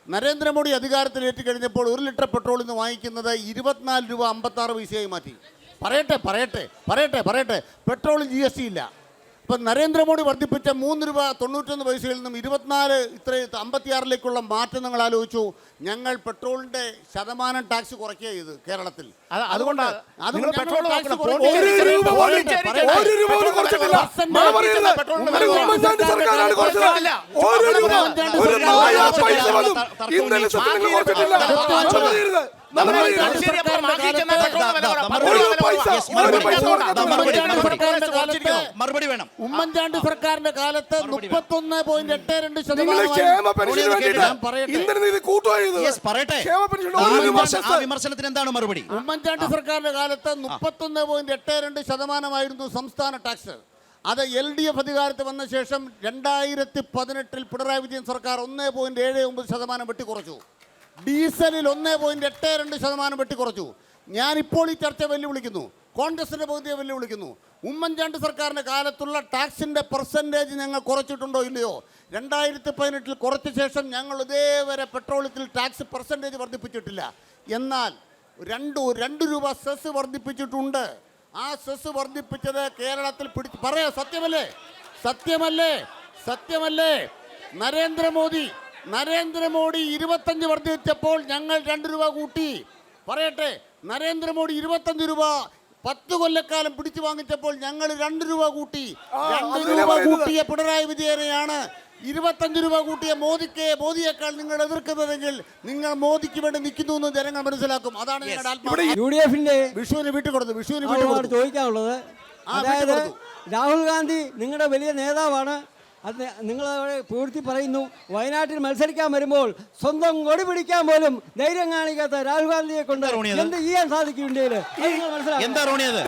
നരേന്ദ്രമോദി അധികാരത്തിലേറ്റി കഴിഞ്ഞപ്പോൾ 1 ലിറ്റർ പെട്രോളിൽ നിന്ന് വാങ്ങിക്കുന്നത് 24 രൂപ 56 മാറ്റി. പറയട്ടെ പെട്രോളിൽ GST ഇല്ല, ഇപ്പം നരേന്ദ്രമോദി വർദ്ധിപ്പിച്ച 3 രൂപ 91 പൈസയിൽ നിന്നും 24 ഇത്ര 56 മാറ്റം നിങ്ങൾ ആലോചിച്ചു. ഞങ്ങൾ പെട്രോളിന്റെ ശതമാനം ടാക്സ് കുറയ്ക്കുക ചെയ്ത് കേരളത്തിൽ. അതുകൊണ്ടാണ് ഒരു രൂപ പോലും കുറച്ചിട്ടില്ല. ഉമ്മൻചാണ്ടി സർക്കാരാണ് കുറച്ചത്. ഒരു രൂപ ഒരു നായ പൈസ പോലും ഇന്നലെ നിങ്ങൾ കുറച്ചിട്ടില്ല. മറുപടി വേണം. ഉമ്മൻചാണ്ടി സർക്കാരിന്റെ കാലത്ത് 31.82% വിമർശനത്തിന് എന്താണ് മറുപടി? ഉമ്മൻചാണ്ടി സർക്കാരിന്റെ കാലത്ത് 31.82% സംസ്ഥാന ടാക്സ്. അത് LDF അധികാരത്തിൽ വന്ന ശേഷം 2018 പിണറായി വിജയൻ സർക്കാർ 1.79% വെട്ടിക്കുറച്ചു. ഡീസലിൽ 1.82% വെട്ടിക്കുറച്ചു. ഞാനിപ്പോൾ ഈ ചർച്ച വെല്ലുവിളിക്കുന്നു, കോൺഗ്രസിന്റെ പകുതിയെ വെല്ലുവിളിക്കുന്നു. ഉമ്മൻചാണ്ടി സർക്കാരിൻ്റെ കാലത്തുള്ള ടാക്സിൻ്റെ പെർസെൻറ്റേജ് ഞങ്ങൾ കുറച്ചിട്ടുണ്ടോ ഇല്ലയോ? 2018 കുറച്ച ശേഷം ഞങ്ങൾ ഇതേവരെ പെട്രോളിയത്തിൽ ടാക്സ് പെർസെൻറ്റേജ് വർദ്ധിപ്പിച്ചിട്ടില്ല. എന്നാൽ 2 രൂപ സെസ് വർദ്ധിപ്പിച്ചിട്ടുണ്ട്. ആ സെസ് വർദ്ധിപ്പിച്ചത് കേരളത്തിൽ പറയാം. സത്യമല്ലേ? സത്യമല്ലേ? സത്യമല്ലേ? നരേന്ദ്രമോദി 25 വർദ്ധിച്ചപ്പോൾ ഞങ്ങൾ 2 രൂപ കൂട്ടി. പറയട്ടെ, നരേന്ദ്രമോദി 25 രൂപ 10 കൊല്ലക്കാലം പിടിച്ചു വാങ്ങിച്ചപ്പോൾ ഞങ്ങൾ 2 രൂപ കൂട്ടി. 2 രൂപ കൂട്ടിയ പിണറായി വിജയനെയാണ് 25 രൂപ കൂട്ടിയ മോദിയേക്കാൾ നിങ്ങൾ എതിർക്കുന്നതെങ്കിൽ നിങ്ങൾ മോദിക്ക് വേണ്ടി നിൽക്കുന്നു എന്ന് ജനങ്ങൾ മനസ്സിലാക്കും. അതാണ് വിഷുവിന് വീട്ടിൽ കൊടുത്തു. ചോദിക്കാനുള്ളത്, അതായത് രാഹുൽ ഗാന്ധി നിങ്ങളുടെ വലിയ നേതാവാണ്. അത് നിങ്ങൾ പൂർത്തി പറയുന്നു. വയനാട്ടിൽ മത്സരിക്കാൻ വരുമ്പോൾ സ്വന്തം കൊടി പിടിക്കാൻ പോലും ധൈര്യം കാണിക്കാത്ത രാഹുൽ ഗാന്ധിയെ കൊണ്ട് എന്ത് ചെയ്യാൻ സാധിക്കും ഇന്ത്യയിൽ? എന്താ റോണിയത്?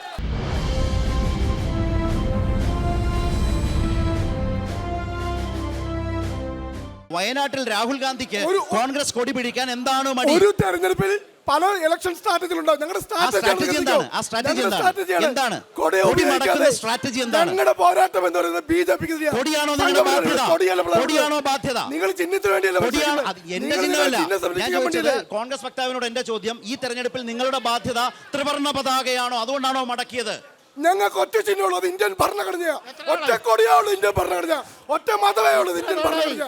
വയനാട്ടിൽ രാഹുൽ ഗാന്ധിക്ക് കോൺഗ്രസ് കൊടി പിടിക്കാൻ എന്താണ് മടി? ഒരു തെരഞ്ഞെടുപ്പിൽ പല ഇലക്ഷൻ സ്ട്രാറ്റജി ഉണ്ടാവും. ഞങ്ങളുടെ സ്ട്രാറ്റജി എന്താണ്? ഞങ്ങളുടെ പോരാട്ടം എന്ന് പറയുന്നത് ബിജെപിക്ക് കൊടിയാണോ ബാധ്യത? നിങ്ങൾ ചിഹ്നത്തിന് വേണ്ടിയല്ല. എന്റെ ചിഹ്നമല്ല ഞാൻ ചോദിച്ചത്. കോൺഗ്രസ് വക്താവിനോട് എന്റെ ചോദ്യം, ഈ തെരഞ്ഞെടുപ്പിൽ നിങ്ങളുടെ ബാധ്യത ത്രിവർണ്ണ പതാകയാണോ? അതുകൊണ്ടാണോ മടക്കിയത്? ഞങ്ങൾക്ക് ഒറ്റ ചിഹ്നമുള്ളൂ, അത് ഇന്ത്യൻ ഭരണഘടനയാ. ഒറ്റ കൊടിയാവുള്ളൂ ഇന്ത്യൻ ഭരണഘടന. ഒറ്റ മതമേ ഉള്ളൂ ഇന്ത്യൻ ഭരണഘടന.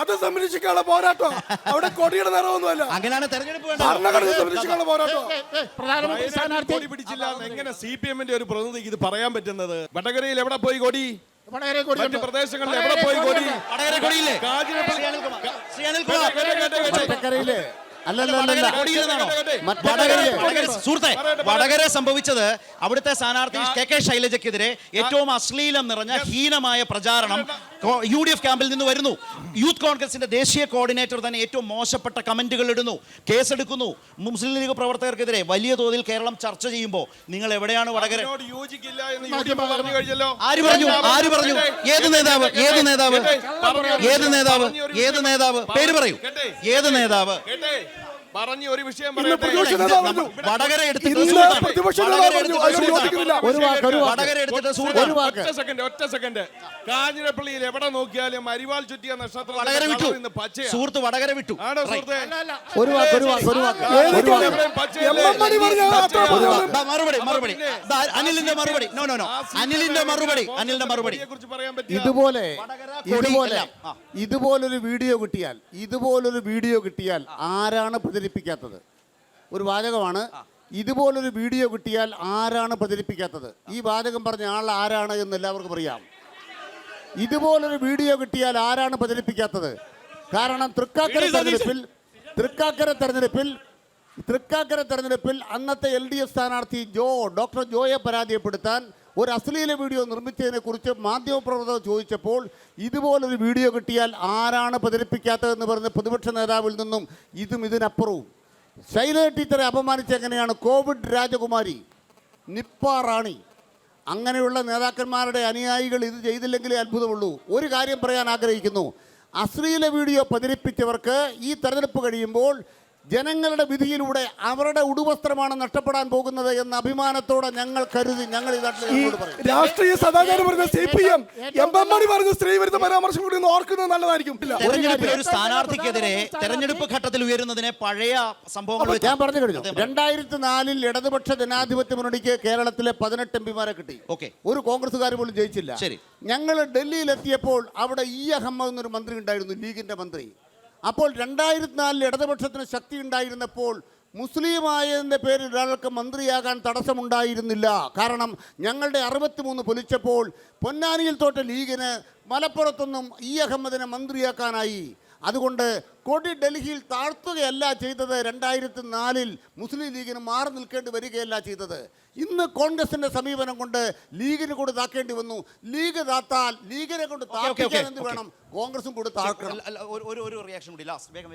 അത് സംരക്ഷിക്കാനുള്ള പോരാട്ടം. അവിടെ കൊടിയുടെ നിറവൊന്നുമല്ല. അങ്ങനെയാണ് തെരഞ്ഞെടുപ്പ് ഭരണഘടന സംരക്ഷിക്കാനുള്ള പോരാട്ടം. കൊടി പിടിച്ചില്ല. എങ്ങനെ CPM-ന്റെ ഒരു പ്രതിനിധിക്ക് ഇത് പറയാൻ പറ്റുന്നത്? വടകരയിൽ എവിടെ പോയി കൊടി? മറ്റ് പ്രദേശങ്ങളിൽ എവിടെ പോയി കൊടി? വടകര കൊടിയില്ലേ? സുഹൃത്തെ, വടകര സംഭവിച്ചത് അവിടുത്തെ സ്ഥാനാർത്ഥി KK ശൈലജയ്ക്കെതിരെ ഏറ്റവും അശ്ലീലം നിറഞ്ഞ ഹീനമായ പ്രചാരണം UDF ക്യാമ്പിൽ നിന്ന് വരുന്നു. യൂത്ത് കോൺഗ്രസിന്റെ ദേശീയ കോർഡിനേറ്റർ തന്നെ ഏറ്റവും മോശപ്പെട്ട കമന്റുകൾ ഇടുന്നു, കേസെടുക്കുന്നു. മുസ്ലിം ലീഗ് പ്രവർത്തകർക്കെതിരെ വലിയ തോതിൽ കേരളം ചർച്ച ചെയ്യുമ്പോൾ നിങ്ങൾ എവിടെയാണ് വടകര? ആര് പറഞ്ഞു? ഏത് നേതാവ്? പേര് പറയൂ. ഏത് നേതാവ്? പറഞ്ഞ ഒരു വിഷയം വടകര എടുത്തിട്ട് ഒറ്റ സെക്കൻഡ്. കാഞ്ഞിരപ്പള്ളിയിൽ എവിടെ നോക്കിയാലും അരിവാൾ ചുറ്റിയ നക്ഷത്രം സുഹൃത്ത് വടകര വിട്ടു. ആണോ സുഹൃത്തെ? മറുപടി അനിലിന്റെ മറുപടി ഇതുപോലൊരു വീഡിയോ കിട്ടിയാൽ ആരാണ് പ്രചരിപ്പിക്കാത്തത്? ഒരു വാചകമാണ്. ഇതുപോലൊരു വീഡിയോ കിട്ടിയാൽ ആരാണ് പ്രചരിപ്പിക്കാത്തത്? ഈ വാചകം പറഞ്ഞ ആൾ ആരാണ് എന്ന് എല്ലാവർക്കും അറിയാം. ഇതുപോലൊരു വീഡിയോ കിട്ടിയാൽ ആരാണ് പ്രചരിപ്പിക്കാത്തത്? കാരണം തൃക്കാക്കര തെരഞ്ഞെടുപ്പിൽ അന്നത്തെ LDF സ്ഥാനാർത്ഥി ഡോക്ടർ ജോയെ പരാജയപ്പെടുത്താൻ ഒരു അശ്ലീല വീഡിയോ നിർമ്മിച്ചതിനെ കുറിച്ച് മാധ്യമപ്രവർത്തകർ ചോദിച്ചപ്പോൾ ഇതുപോലൊരു വീഡിയോ കിട്ടിയാൽ ആരാണ് പ്രചരിപ്പിക്കാത്തതെന്ന് പറഞ്ഞ പ്രതിപക്ഷ നേതാവിൽ നിന്നും ഇതിനപ്പുറവും ശൈലജ ടീച്ചറെ അപമാനിച്ച എങ്ങനെയാണ് കോവിഡ് രാജകുമാരി, നിപ്പ റാണി, അങ്ങനെയുള്ള നേതാക്കന്മാരുടെ അനുയായികൾ ഇത് ചെയ്തില്ലെങ്കിലേ അത്ഭുതമുള്ളൂ. ഒരു കാര്യം പറയാൻ ആഗ്രഹിക്കുന്നു. അശ്ലീല വീഡിയോ പ്രചരിപ്പിച്ചവർക്ക് ഈ തെരഞ്ഞെടുപ്പ് കഴിയുമ്പോൾ ജനങ്ങളുടെ വിധിയിലൂടെ അവരുടെ ഉടുവസ്ത്രമാണ് നഷ്ടപ്പെടാൻ പോകുന്നത് എന്ന അഭിമാനത്തോടെ ഞങ്ങൾ കരുതി ഞങ്ങൾ ഈ നാട്ടിൽ ഞങ്ങളോട് പറയും. രാഷ്ട്രീയ സദാചാരം പറഞ്ഞ CPM എം.എം. മണി പറഞ്ഞ സ്ത്രീവിരുദ്ധ പരാമർശം കൂടി ഒന്ന് ഓർക്കുന്നത് നല്ലതായിരിക്കും. തെരഞ്ഞെടുപ്പിൽ ഒരു സ്ഥാനാർത്ഥിക്കെതിരെ തെരഞ്ഞെടുപ്പ് ഘട്ടത്തിൽ ഉയരുന്നതിനെ പഴയ സംഭവങ്ങൾ വെച്ച് ഞാൻ പറഞ്ഞു കഴിഞ്ഞു. 2004 ഇടതുപക്ഷ ജനാധിപത്യ മുന്നണിക്ക് കേരളത്തിലെ 18 എംപിമാരെ കിട്ടി. ഒരു കോൺഗ്രസ്സുകാർ പോലും ജയിച്ചില്ല. ഞങ്ങൾ ഡൽഹിയിലെത്തിയപ്പോൾ അവിടെ അഹമ്മദ് എന്നൊരു മന്ത്രി ഉണ്ടായിരുന്നു, ലീഗിന്റെ മന്ത്രി. അപ്പോൾ 2004 ഇടതുപക്ഷത്തിന് ശക്തി ഉണ്ടായിരുന്നപ്പോൾ മുസ്ലിമായതിൻ്റെ പേരിൽ ഒരാൾക്ക് മന്ത്രിയാകാൻ തടസ്സമുണ്ടായിരുന്നില്ല. കാരണം ഞങ്ങളുടെ 63 പൊലിച്ചപ്പോൾ പൊന്നാനിയിൽ തോറ്റ ലീഗിന് മലപ്പുറത്തൊന്നും അഹമ്മദിനെ മന്ത്രിയാക്കാനായി. അതുകൊണ്ട് കൊടി ഡൽഹിയിൽ താഴ്ത്തുകയല്ല ചെയ്തത്. 2004 മുസ്ലിം ലീഗിന് മാറി നിൽക്കേണ്ടി വരികയല്ല ചെയ്തത്. ഇന്ന് കോൺഗ്രസിന്റെ സമീപനം കൊണ്ട് ലീഗിന് കൂടെ താക്കേണ്ടി വന്നു. ലീഗ് താത്താൽ ലീഗിനെ കൊണ്ട് താക്കാൻ എന്ത് വേണം? കോൺഗ്രസും കൂടെ താക്കണം. ഒരു റിയാക്ഷൻ കൂടി ലാസ്റ്റ് വേഗം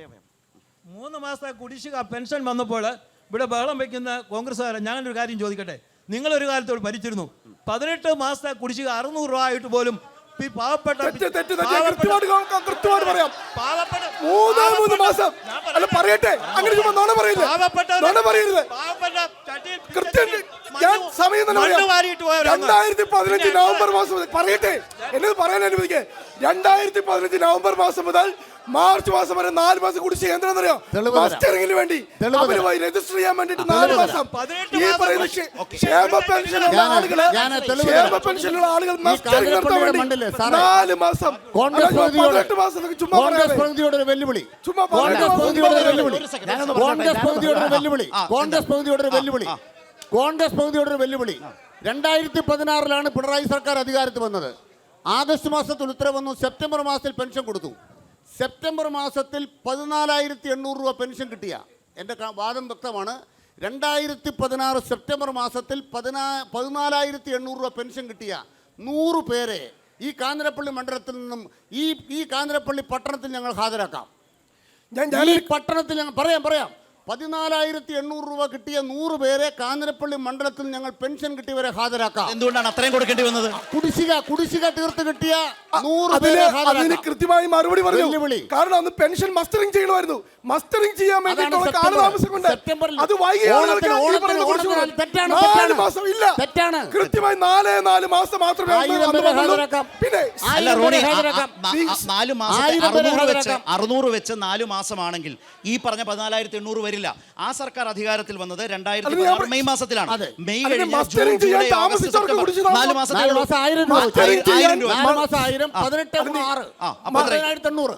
3 മാസത്തെ കുടിശ്ശിക പെൻഷൻ വന്നപ്പോൾ ഇവിടെ ബഹളം വയ്ക്കുന്ന കോൺഗ്രസ്സുകാരെ ഞാനൊരു കാര്യം ചോദിക്കട്ടെ. നിങ്ങളൊരു കാലത്തോട് ഭരിച്ചിരുന്നു. 18 മാസത്തെ കുടിശ്ശിക 600 രൂപ ആയിട്ട് പോലും പാവപ്പെട്ട പറയട്ടെ, അങ്ങനെ നുണ പറയില്ല. ഞാൻ സമയം 2015 നവംബർ മാസം മുതൽ പറയട്ടെ, എന്നത് പറയാൻ അനുവദിക്കേ. 2015 നവംബർ മാസം മുതൽ മാർച്ച് മാസം വരെ 4 മാസം കുടിശ്ശിക എന്താണെന്നറിയോ? മസ്റ്ററിംഗിന് വേണ്ടി അവരുമായി രജിസ്റ്റർ ചെയ്യാൻ വേണ്ടിട്ട് 4 മാസം. ഈ പറയുന്ന ക്ഷേമ പെൻഷനുള്ള ആളുകൾ മസ്റ്ററിംഗ് നടത്താൻ വേണ്ടി 4 മാസം, 18 മാസം ചുമ്മാ കോൺഗ്രസ് പ്രതിനിധിയോട് ഒരു വെല്ലുവിളി. കോൺഗ്രസ് പ്രതിനിധിയോട് ഒരു വെല്ലുവിളി. 2016 പിണറായി സർക്കാർ അധികാരത്തിൽ വന്നത്. ആഗസ്റ്റ് മാസത്തിൽ ഉത്തരവ് വന്നു. സെപ്റ്റംബർ മാസത്തിൽ പെൻഷൻ കൊടുത്തു. സെപ്റ്റംബർ മാസത്തിൽ 14,800 രൂപ പെൻഷൻ കിട്ടിയ എൻ്റെ വാദം വ്യക്തമാണ്. 2016 സെപ്റ്റംബർ മാസത്തിൽ 14,800 രൂപ പെൻഷൻ കിട്ടിയ 100 പേരെ ഈ കാഞ്ഞിരപ്പള്ളി മണ്ഡലത്തിൽ നിന്നും ഈ കാഞ്ഞിരപ്പള്ളി പട്ടണത്തിൽ ഞങ്ങൾ ഹാജരാക്കാം. ഈ പട്ടണത്തിൽ ഞങ്ങൾ പറയാം 14,800 രൂപ കിട്ടിയ 100 പേരെ കാഞ്ഞിരപ്പള്ളി മണ്ഡലത്തിൽ ഞങ്ങൾ പെൻഷൻ കിട്ടിയവരെ ഹാജരാക്കാം. എന്തുകൊണ്ടാണ് അത്രയും കൊടുക്കേണ്ടി വന്നത്? കുടിശ്ശിക തീർത്ത് കിട്ടിയ 100 പേരെ കൃത്യമായി മറുപടി പറഞ്ഞു. കാരണം അന്ന് പെൻഷൻ മസ്റ്ററിംഗ് ചെയ്യണമായിരുന്നു. മസ്റ്ററിംഗ് ചെയ്യാൻ വേണ്ടിയിട്ടുള്ള കാലതാമസം കൊണ്ട് അത് തെറ്റാണ്. കൃത്യമായി 4 മാസം മാത്രമേ. പിന്നെ 600 വെച്ച് 4 മാസമാണെങ്കിൽ ഈ പറഞ്ഞ 14,800 വരില്ല. ആ സർക്കാർ അധികാരത്തിൽ വന്നത് 2016 മെയ് മാസത്തിലാണ്. മെയ് കഴിഞ്ഞ ജൂൺ, ജൂലൈ, ഓഗസ്റ്റ്, സെപ്റ്റംബർ 4 മാസത്തിൽ 1,000 രൂപ 18,800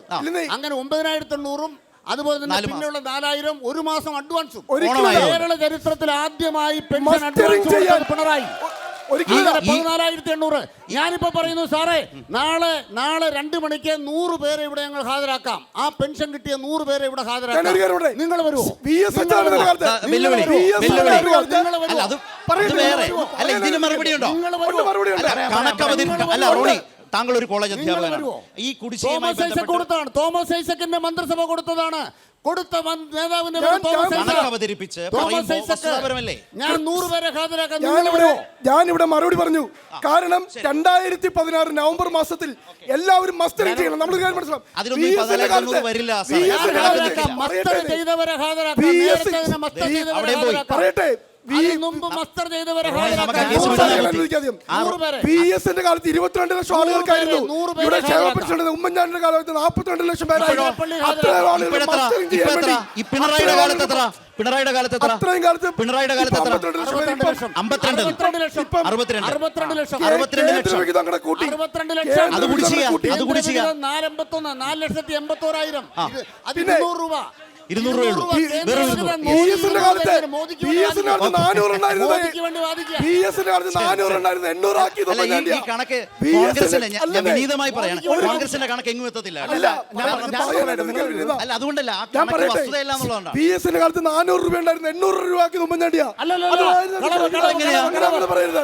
അങ്ങനെ 9,800 അതുപോലെ തന്നെ പിന്നെയുള്ള 4,000 ഒരു മാസം അഡ്വാൻസും. കേരള ചരിത്രത്തിൽ ആദ്യമായി പെൻഷൻ അഡ്വാൻസ് പിണറായി. 14,800. ഞാനിപ്പോ പറയുന്നു സാറേ, നാളെ 2 മണിക്ക് 100 പേരെ ഇവിടെ ഞങ്ങൾ ഹാജരാക്കാം. ആ പെൻഷൻ കിട്ടിയ 100 പേരെ ഇവിടെ ഹാജരാക്കാം. നിങ്ങൾ വരുമോ? ഇതിന് മറുപടി ഉണ്ടോ? അല്ല റോണി, താങ്കൾ ഒരു കോളേജ് അധ്യാപകനാണ്. ഈ തോമസ് ഐസക്കിന്റെ മന്ത്രിസഭ കൊടുത്തതാണ്. കൊടുത്ത നേതാവിന്റെ അവതരിപ്പിച്ച് ഞാൻ 100 പേരെ ഹാജരാക്കാൻ. ഞാനിവിടെ മറുപടി പറഞ്ഞു. കാരണം 2016 നവംബർ മാസത്തിൽ എല്ലാവരും മസ്റ്ററിംഗ് ചെയ്യണം. നമ്മൾ മനസ്സിലാവും. പറയട്ടെ, PS-ന്റെ കാലത്ത് 22 ലക്ഷം ആളുകൾക്കായിരുന്നു. ഉമ്മൻചാണ്ടിന്റെ കാലത്ത് 42 ലക്ഷം പേരായിരുന്നു. പിണറായിയുടെ കാലത്ത് എത്ര? പിണറായിയുടെ കാലത്ത് എത്ര? 52 ലക്ഷം. അത് കുടിശ്ശിക 4,81,000 രൂപ. 200 രൂപയുള്ളൂ. PS-ന്റെ കാലത്ത് 400 ഉണ്ടായിരുന്നു. 800 ആക്കി. ഈ കണക്ക് കോൺഗ്രസിന്റെ, ഞാൻ വിനീതമായി പറയാണ്, കോൺഗ്രസിന്റെ കണക്ക് എങ്ങും എത്തത്തില്ല. അല്ല അതുകൊണ്ടല്ല, ആ കണക്ക് വസ്തുതയല്ല എന്നുള്ളതുകൊണ്ടാണ്. PS-ന്റെ കാലത്ത് 400 രൂപ ഉണ്ടായിരുന്നു. 800 രൂപയാക്കി ഉമ്മൻചാണ്ടിയാ. പറയരുത്.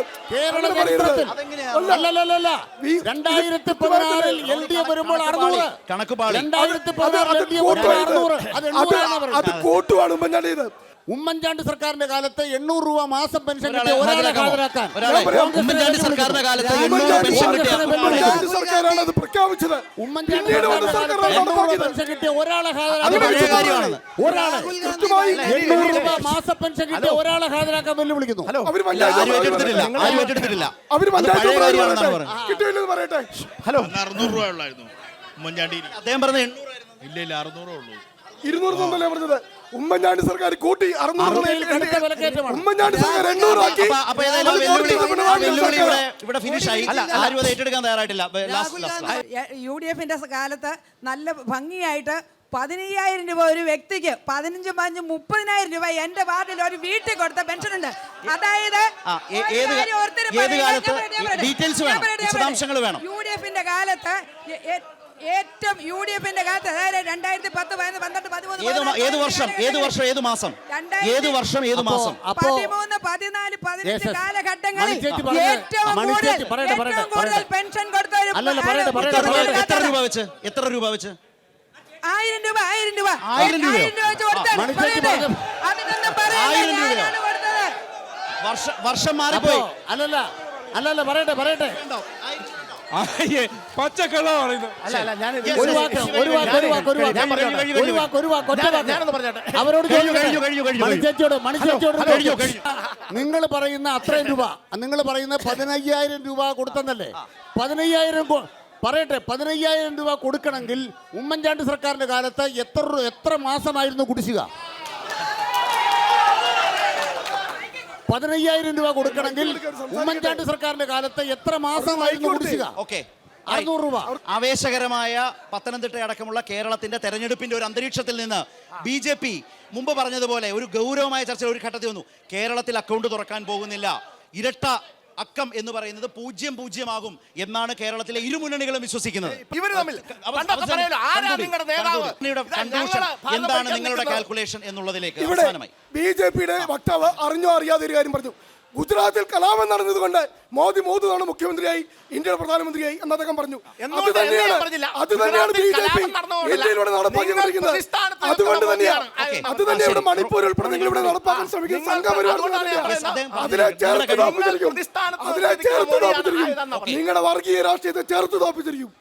2016 LDF വരുമ്പോൾ 600. കണക്ക് പാടി. 2016 LDF 600. അത് കൂട്ടുവാണ് ഉമ്മൻചാണ്ടി ഇത്. ഉമ്മൻചാണ്ടി സർക്കാരിന്റെ കാലത്ത് 800 രൂപ മാസം പെൻഷൻ കിട്ടിയ ഒരാളെ ഒരാളെ ഹാജരാക്കാൻ. ഹാജരാക്കാൻ ഉമ്മൻചാണ്ടി സർക്കാരിന്റെ കാലത്ത് 800 പെൻഷൻ കിട്ടിയ ഉമ്മൻചാണ്ടി സർക്കാരാണ് അത് പ്രഖ്യാപിച്ചത്. ഉമ്മൻചാണ്ടി പിന്നീട് വന്ന സർക്കാരിന്റെ സർക്കാരാണ് കാലത്ത് 800 നടപ്പാക്കിയത്. പെൻഷൻ കിട്ടിയ ഒരാളെ അത് ഹാജരാക്കാൻ. പഴയ കാര്യമാണെന്ന്. ഒരാളെ കൃത്യമായി 800 രൂപ മാസ പെൻഷൻ കിട്ടിയ ഒരാളെ ഹാജരാക്കാൻ വെല്ലുവിളിക്കുന്നു. അവര് ഇല്ല, ആരും ഏറ്റെടുത്തിട്ടില്ല. ആരും ഏറ്റെടുത്തിട്ടില്ല. അവര് അത് പഴയ കാര്യമാണെന്നാണ് പറയുന്നത്. കിട്ടിയില്ലെന്ന് പറയട്ടെ. ഹലോ 600 രൂപ ഉള്ളായിരുന്നു ഉമ്മൻചാണ്ടി. അദ്ദേഹം പറഞ്ഞ 800 ആയിരുന്നു. ഇല്ല 600 ഉള്ളൂ. 200 തന്നല്ലേ പറഞ്ഞത്. ഉമ്മൻചാണ്ടി സർക്കാർ കൂട്ടി 600 കടുത്ത വിലക്കയറ്റമാണ്. ഉമ്മൻചാണ്ടി സർക്കാർ 800 ആക്കി. അപ്പൊ ഏതായാലും ആ വെല്ലുവിളി ഇവിടെ ഫിനിഷ് ആയി. ആരും അത് ഏറ്റെടുക്കാൻ തയ്യാറായിട്ടില്ല. UDF-ന്റെ കാലത്ത് നല്ല ഭംഗിയായിട്ട് 15,000 രൂപ ഒരു വ്യക്തിക്ക് 15, 5, 30,000 രൂപ എന്റെ വാർഡിൽ ഒരു വീട്ടിൽ കൊടുത്ത പെൻഷൻ ഉണ്ട്. അതായത് ഡീറ്റെയിൽസ് വേണം, വിശദാംശങ്ങൾ വേണം. UDF-ന്റെ കാലത്ത് ഏറ്റവും UDF-ന്റെ കാലത്ത് അതായത് 2010, 11, 12, 13, ഏത് വർഷം ഏത് മാസം 13, 14, 15 കാലഘട്ടങ്ങളിൽ ഏറ്റവും കൂടുതൽ പെൻഷൻ കൊടുത്ത ഒരു എത്ര രൂപ വെച്ച് 1000 രൂപ വെച്ച് വർഷം മാറിപ്പോയി. അല്ലല്ല പറയട്ടെ പച്ചക്കള്ള പറയുന്നു. അവരോട് നിങ്ങൾ പറയുന്ന അത്രയും രൂപ, നിങ്ങൾ പറയുന്ന 15,000 രൂപ കൊടുത്തെന്നല്ലേ? 15,000 രൂപ കൊടുക്കണമെങ്കിൽ ഉമ്മൻചാണ്ടി സർക്കാരിന്റെ കാലത്ത് എത്ര മാസമായിരുന്നു കുടിശ്ശിക? 15,000 രൂപ കൊടുക്കണമെങ്കിൽ ഉമ്മൻചാണ്ടി സർക്കാരിന്റെ കാലത്ത് എത്ര മാസമായിരുന്നു കുടിശ്ശിക? 600 രൂപ. ആവേശകരമായ പത്തനംതിട്ട അടക്കമുള്ള കേരളത്തിന്റെ തെരഞ്ഞെടുപ്പിന്റെ ഒരു അന്തരീക്ഷത്തിൽ നിന്ന് BJP മുമ്പ് പറഞ്ഞതുപോലെ ഒരു ഗൗരവമായ ചർച്ച ഒരു ഘട്ടത്തിൽ വന്നു. കേരളത്തിൽ അക്കൗണ്ട് തുറക്കാൻ പോകുന്നില്ല, ഇരട്ട അക്കം എന്ന് പറയുന്നത് 0-0 ആകും എന്നാണ് കേരളത്തിലെ ഇരുമുന്നണികളും വിശ്വസിക്കുന്നത്. എന്താണ് നിങ്ങളുടെ കാൽക്കുലേഷൻ എന്നുള്ളതിലേക്ക് അവസാനമായി BJP-യുടെ വക്താവ് അറിഞ്ഞോ അറിയാതെ ഒരു കാര്യം പറഞ്ഞു. ഗുജറാത്തിൽ കലാപം നടന്നതുകൊണ്ട് മോദി മോദിയാണ് മുഖ്യമന്ത്രിയായി, ഇന്ത്യയുടെ പ്രധാനമന്ത്രിയായി എന്ന് അദ്ദേഹം പറഞ്ഞു. അത് തന്നെയാണ് BJP ഇന്ത്യയിലൂടെ നടപ്പാക്കിക്കൊണ്ടിരിക്കുന്നത്. അതുകൊണ്ട് തന്നെയാണ് ഇവിടെ മണിപ്പൂർ ഉൾപ്പെടെ നിങ്ങൾ ഇവിടെ നടപ്പാക്കാൻ ശ്രമിക്കുന്ന സംഘപരിവാർ അതിനെ ചേർത്ത് തോപ്പിച്ചിരിക്കും. നിങ്ങളുടെ വർഗീയ രാഷ്ട്രീയത്തെ ചേർത്ത് തോപ്പിച്ചിരിക്കും.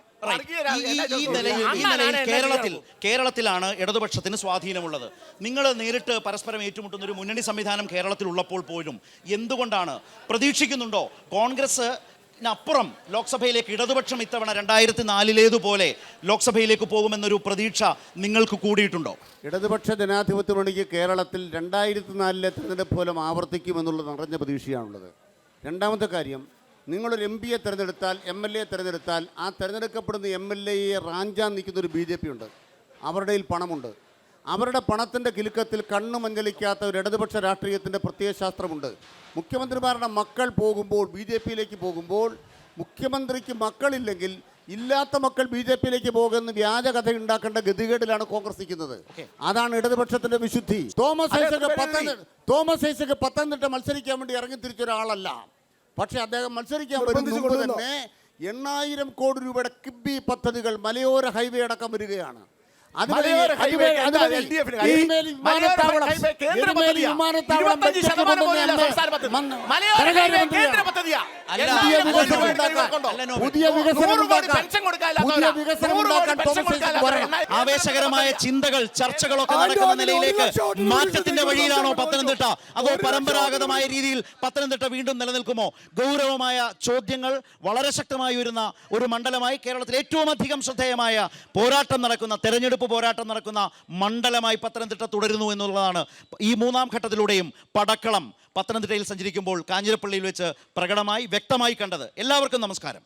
ഈ നിലയിൽ കേരളത്തിലാണ് ഇടതുപക്ഷത്തിന് സ്വാധീനമുള്ളത്. നിങ്ങൾ നേരിട്ട് പരസ്പരം ഏറ്റുമുട്ടുന്ന ഒരു മുന്നണി സംവിധാനം കേരളത്തിൽ ഉള്ളപ്പോൾ പോലും എന്തുകൊണ്ടാണ് പ്രതീക്ഷിക്കുന്നുണ്ടോ കോൺഗ്രസ് അപ്പുറം ലോക്സഭയിലേക്ക് ഇടതുപക്ഷം ഇത്തവണ 2004 ലോക്സഭയിലേക്ക് പോകുമെന്നൊരു പ്രതീക്ഷ നിങ്ങൾക്ക് കൂടിയിട്ടുണ്ടോ? ഇടതുപക്ഷ ജനാധിപത്യ മുന്നണിക്ക് കേരളത്തിൽ 2004 തെരഞ്ഞെടുപ്പ് പോലും ആവർത്തിക്കുമെന്നുള്ള നിറഞ്ഞ പ്രതീക്ഷയാണുള്ളത്. രണ്ടാമത്തെ കാര്യം, നിങ്ങളൊരു MP-യെ തിരഞ്ഞെടുത്താൽ, MLA-യെ തിരഞ്ഞെടുത്താൽ ആ തിരഞ്ഞെടുക്കപ്പെടുന്ന MLA-യെ റാഞ്ചാൻ നിൽക്കുന്നൊരു BJP ഉണ്ട്. അവരുടെ പണമുണ്ട്. അവരുടെ പണത്തിൻ്റെ കിലുക്കത്തിൽ കണ്ണു മഞ്ഞളിക്കാത്ത ഒരു ഇടതുപക്ഷ രാഷ്ട്രീയത്തിൻ്റെ പ്രത്യയശാസ്ത്രമുണ്ട്. മുഖ്യമന്ത്രിമാരുടെ മക്കൾ പോകുമ്പോൾ, BJP-യിലേക്ക് പോകുമ്പോൾ, മുഖ്യമന്ത്രിക്ക് മക്കളില്ലെങ്കിൽ ഇല്ലാത്ത മക്കൾ BJP-യിലേക്ക് പോകുന്ന വ്യാജ കഥ ഉണ്ടാക്കേണ്ട ഗതികേടിലാണ് കോൺഗ്രസ് നിൽക്കുന്നത്. അതാണ് ഇടതുപക്ഷത്തിൻ്റെ വിശുദ്ധി. തോമസ് ഐസക് പത്തനംതിട്ട മത്സരിക്കാൻ വേണ്ടി ഇറങ്ങി തിരിച്ചൊരാളല്ല. പക്ഷെ അദ്ദേഹം മത്സരിക്കാൻ വരുമ്പോൾ തന്നെ 8,000 കോടി രൂപയുടെ കിബി പദ്ധതികൾ മലയോര ഹൈവേ അടക്കം വരികയാണ്. ആവേശകരമായ ചിന്തകൾ, ചർച്ചകളൊക്കെ നടക്കുന്ന നിലയിലേക്ക് മാറ്റത്തിന്റെ വഴിയിലാണോ പത്തനംതിട്ട? അതോ പരമ്പരാഗതമായ രീതിയിൽ പത്തനംതിട്ട വീണ്ടും നിലനിൽക്കുമോ? ഗൗരവമായ ചോദ്യങ്ങൾ വളരെ ശക്തമായി വരുന്ന ഒരു മണ്ഡലമായി, കേരളത്തിൽ ഏറ്റവും അധികം ശ്രദ്ധേയമായ പോരാട്ടം നടക്കുന്ന, തെരഞ്ഞെടുപ്പ് പോരാട്ടം നടക്കുന്ന മണ്ഡലമായി പത്തനംതിട്ട തുടരുന്നു എന്നുള്ളതാണ് ഈ മൂന്നാം ഘട്ടത്തിലൂടെയും പടക്കളം പത്തനംതിട്ടയിൽ സഞ്ചരിക്കുമ്പോൾ കാഞ്ഞിരപ്പള്ളിയിൽ വെച്ച് പ്രകടമായി വ്യക്തമായി കണ്ടത്. എല്ലാവർക്കും നമസ്കാരം.